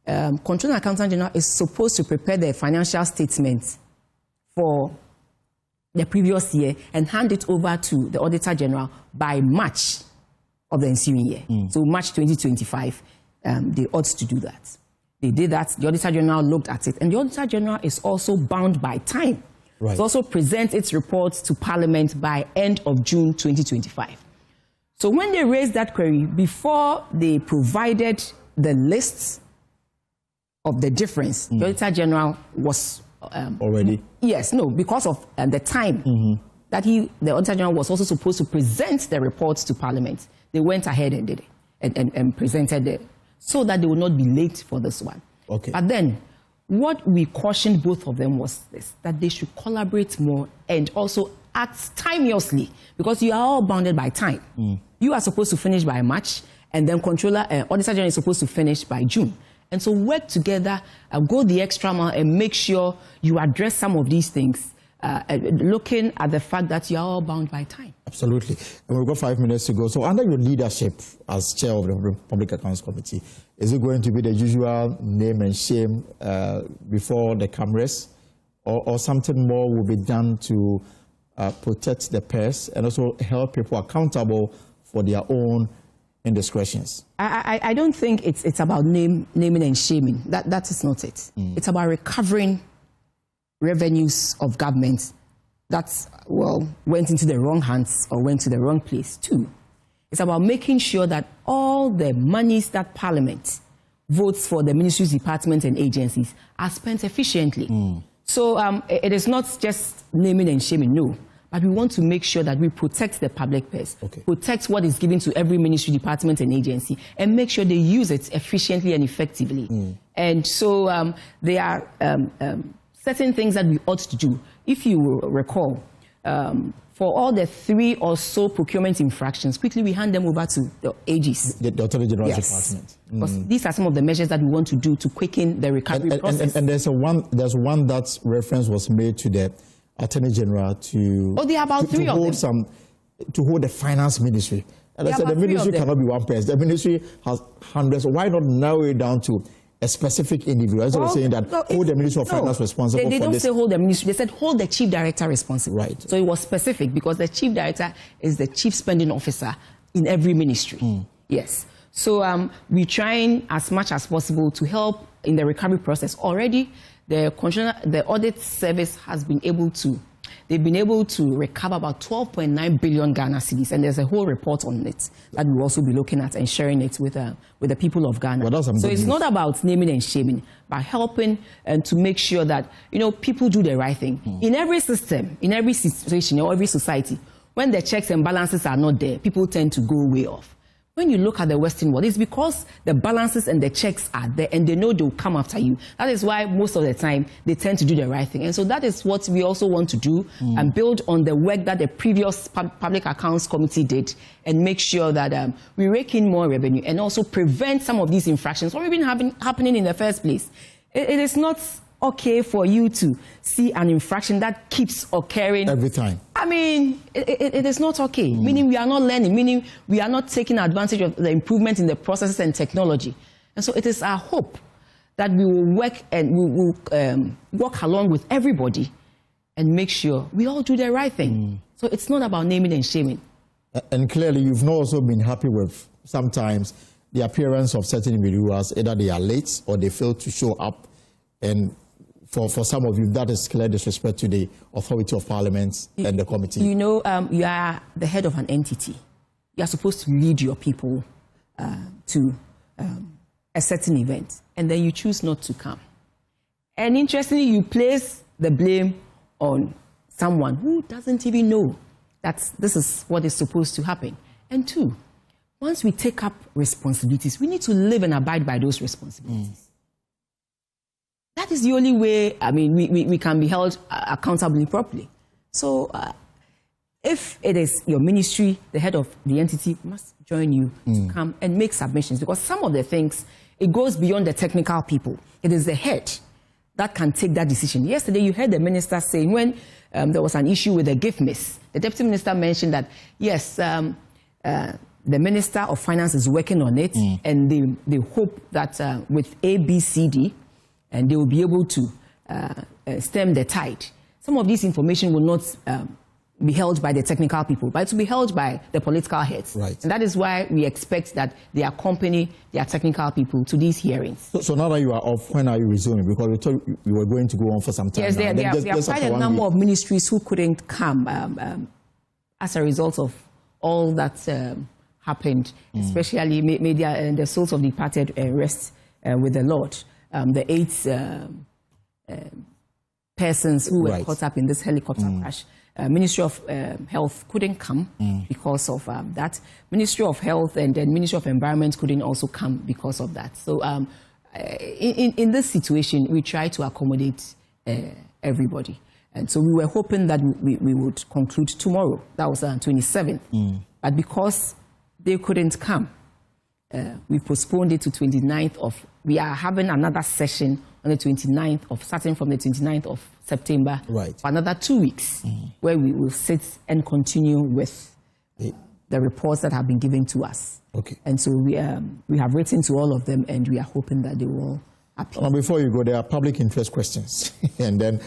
S13: Controller and Accountant General is supposed to prepare the financial statements for the previous year and hand it over to the Auditor General by March of the ensuing year. So March 2025, they ought to do that. They did that. The Auditor General looked at it. And the Auditor General is also bound by time. To also present its reports to Parliament by end of June 2025. So when they raised that query, before they provided the lists of the difference, the Auditor General was...
S1: already?
S13: Yes, no, because of the time that the Auditor General was also supposed to present the reports to Parliament. They went ahead and did it and presented it so that they would not be late for this one. But then, what we cautioned both of them was this, that they should collaborate more and also act timeously, because you are all bounded by time. You are supposed to finish by March, and then Auditor General is supposed to finish by June. And so work together, go the extra mile, and make sure you address some of these things, looking at the fact that you are all bound by time.
S1: Absolutely. And we've got 5 minutes to go. So under your leadership as chair of the Public Accounts Committee, is it going to be the usual name and shame before the cameras, or something more will be done to protect the purse and also help people accountable for their own indiscretions?
S13: I don't think it's about naming and shaming. That is not it. It's about recovering revenues of government that, well, went into the wrong hands or went to the wrong place. 2, it's about making sure that all the monies that Parliament votes for the ministries, departments, and agencies are spent efficiently. So it is not just naming and shaming, no. But we want to make sure that we protect the public purse, protect what is given to every ministry, department, and agency, and make sure they use it efficiently and effectively. And so there are certain things that we ought to do. If you recall, for all the 3 or so procurement infractions, quickly we hand them over to the AGs.
S1: The Auditor General's Department.
S13: Because these are some of the measures that we want to do to quicken the recovery process.
S1: And there's one that reference was made to the Attorney General to...
S13: Oh, there are about 3 of them.
S1: To hold the finance ministry. And I said the ministry cannot be one person. The ministry has hundreds. Why not narrow it down to a specific individual? As I was saying that hold the Ministry of Finance responsible for this.
S13: They don't say hold the ministry. They said hold the Chief Director responsible.
S1: Right.
S13: So it was specific because the Chief Director is the Chief Spending Officer in every ministry. Yes. So we're trying as much as possible to help in the recovery process. Already, the audit service has been able to, they've been able to recover about 12.9 billion Ghana cedis, and there's a whole report on it that we'll also be looking at and sharing it with the people of Ghana.
S1: Well,
S13: so it's not about naming and shaming, but helping and to make sure that people do the right thing. In every system, in every situation, or every society, when the checks and balances are not there, people tend to go way off. When you look at the Western world, it's because the balances and the checks are there and they know they'll come after you. That is why most of the time they tend to do the right thing. And so that is what we also want to do and build on the work that the previous Public Accounts Committee did and make sure that we rake in more revenue and also prevent some of these infractions from even happening in the first place. It is not okay for you to see an infraction that keeps occurring
S1: every time.
S13: I mean, it is not okay, meaning we are not learning, meaning we are not taking advantage of the improvement in the processes and technology. And so it is our hope that we will work and we will work along with everybody and make sure we all do the right thing. So it's not about naming and shaming.
S1: And clearly, you've not also been happy with sometimes the appearance of certain individuals, either they are late or they fail to show up. And for some of you, that is clear disrespect to the authority of Parliament and the committee.
S13: You know, you are the head of an entity. You are supposed to lead your people to a certain event, and then you choose not to come. And interestingly, you place the blame on someone who doesn't even know that this is what is supposed to happen. And 2, once we take up responsibilities, we need to live and abide by those responsibilities. That is the only way, I mean, we can be held accountably properly. So if it is your ministry, the head of the entity must join you to come and make submissions, because some of the things, it goes beyond the technical people. It is the head that can take that decision. Yesterday, you heard the minister saying when there was an issue with the gift miss, the deputy minister mentioned that, yes, the Minister of Finance is working on it, and they hope that with ABCD, and they will be able to stem the tide. Some of this information will not be held by the technical people, but it will be held by the political heads.
S1: Right.
S13: And that is why we expect that they accompany their technical people to these hearings.
S1: So now that you are off, when are you resuming? Because we thought you were going to go on for some time.
S13: Yes, there are quite a number of ministries who couldn't come as a result of all that happened, especially may the souls of the departed rest with the Lord. The 8 persons who were caught up in this helicopter crash. Ministry of Health couldn't come because of that. Ministry of Health and then Ministry of Environment couldn't also come because of that. So in this situation, we try to accommodate everybody. And so we were hoping that we would conclude tomorrow. That was on 27th. But because they couldn't come, we postponed it to 29th of, we are having another session on the 29th of, starting from the 29th of September, for another 2 weeks, where we will sit and continue with the reports that have been given to us.
S1: Okay.
S13: And so we have written to all of them, and we are hoping that they will appear.
S1: Now, before you go, there are public interest questions. And then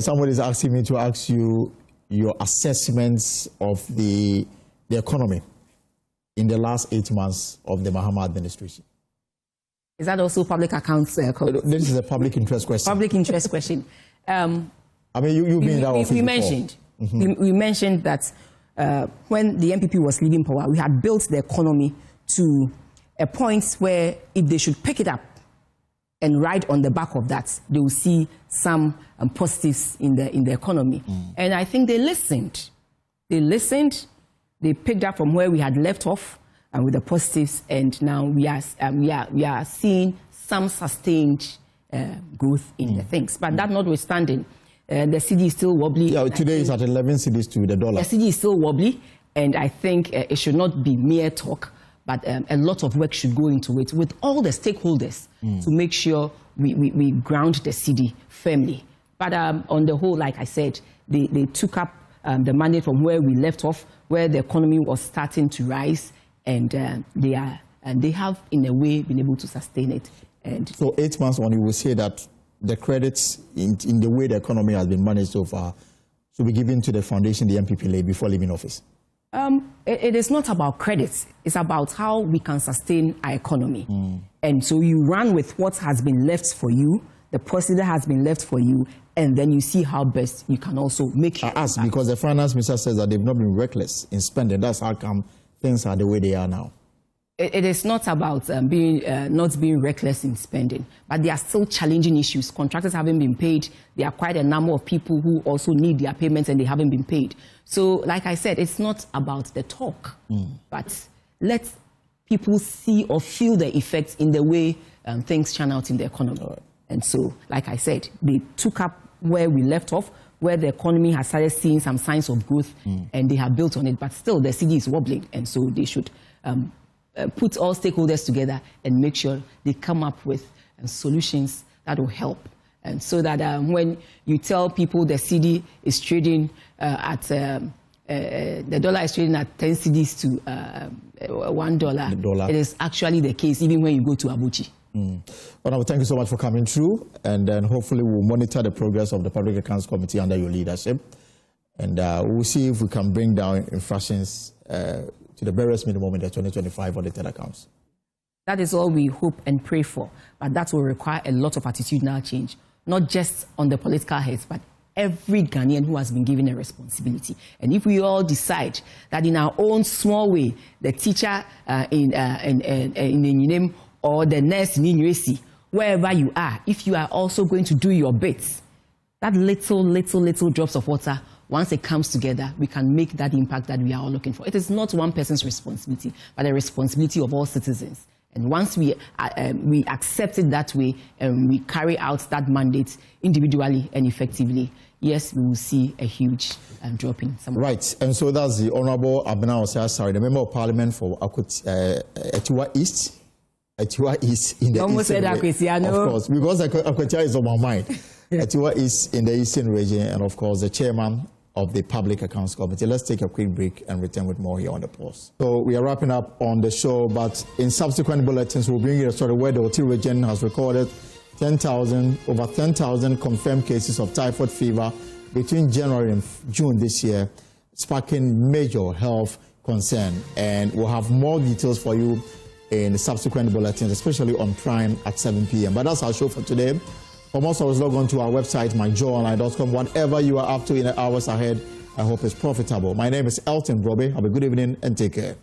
S1: somebody is asking me to ask you your assessments of the economy in the last 8 months of the Mahama administration?
S13: Is that also public accounts?
S1: This is a public interest question.
S13: Public interest question.
S1: I mean, you've been in that office before.
S13: We mentioned that when the MPP was leaving power, we had built the economy to a point where if they should pick it up and ride on the back of that, they will see some positives in the economy. And I think they listened. They picked up from where we had left off with the positives, and now we are seeing some sustained growth in the things. But that notwithstanding, the cedi is still wobbly.
S1: Yeah, today is at 11 cedis to the dollar.
S13: The cedi is still wobbly, and I think it should not be mere talk, but a lot of work should go into it with all the stakeholders to make sure we ground the cedi firmly. But on the whole, like I said, they took up the mandate from where we left off, where the economy was starting to rise, and they have, in a way, been able to sustain it. And
S1: so 8 months on, you will say that the credits in the way the economy has been managed so far should be given to the foundation the MPP laid before leaving office?
S13: It is not about credits. It's about how we can sustain our economy. And so you run with what has been left for you, the procedure has been left for you, and then you see how best you can also make it.
S1: Because the finance minister says that they've not been reckless in spending. That's how come things are the way they are now.
S13: It is not about not being reckless in spending, but there are still challenging issues. Contractors haven't been paid. There are quite a number of people who also need their payments and they haven't been paid. So, like I said, it's not about the talk, but let people see or feel the effects in the way things churn out in the economy. And so, like I said, they took up where we left off, where the economy has started seeing some signs of growth, and they have built on it, but still the cedi is wobbling, and so they should put all stakeholders together and make sure they come up with solutions that will help. And so that when you tell people the cedi is trading at, the dollar is trading at 10 cedis to $1, it is actually the case even when you go to Abuchi.
S1: Well, thank you so much for coming through, and then hopefully we'll monitor the progress of the Public Accounts Committee under your leadership, and we'll see if we can bring down infractions to the barest minimum in the 2025 audited accounts.
S13: That is all we hope and pray for, but that will require a lot of attitudinal change, not just on the political heads, but every Ghanaian who has been given a responsibility. And if we all decide that in our own small way, the teacher in Enyinem or the nurse in Inuesi, wherever you are, if you are also going to do your bits, that little drops of water, once it comes together, we can make that impact that we are all looking for. It is not one person's responsibility, but a responsibility of all citizens. And once we accept it that way and we carry out that mandate individually and effectively, yes, we will see a huge drop in some.
S1: Right, and so that's the Honorable Abena Osai, the Member of Parliament for Etiwa East. Etiwa East in the
S13: almost said
S1: Akwesiano. Of course, because Akwetia is on my mind. Etiwa East in the Eastern region, and of course the chairman of the Public Accounts Committee. Let's take a quick break and return with more here on the Pulse. So we are wrapping up on the show, but in subsequent bulletins, we'll bring you a story where the Oti region has recorded over 10,000 confirmed cases of typhoid fever between January and June this year, sparking major health concern. And we'll have more details for you in subsequent bulletins, especially on Prime at 7 p.m. But that's our show for today. For more stories, log on to our website, myjoyonline.com. Whatever you are up to in the hours ahead, I hope it's profitable. My name is Elton Brobe. Have a good evening and take care.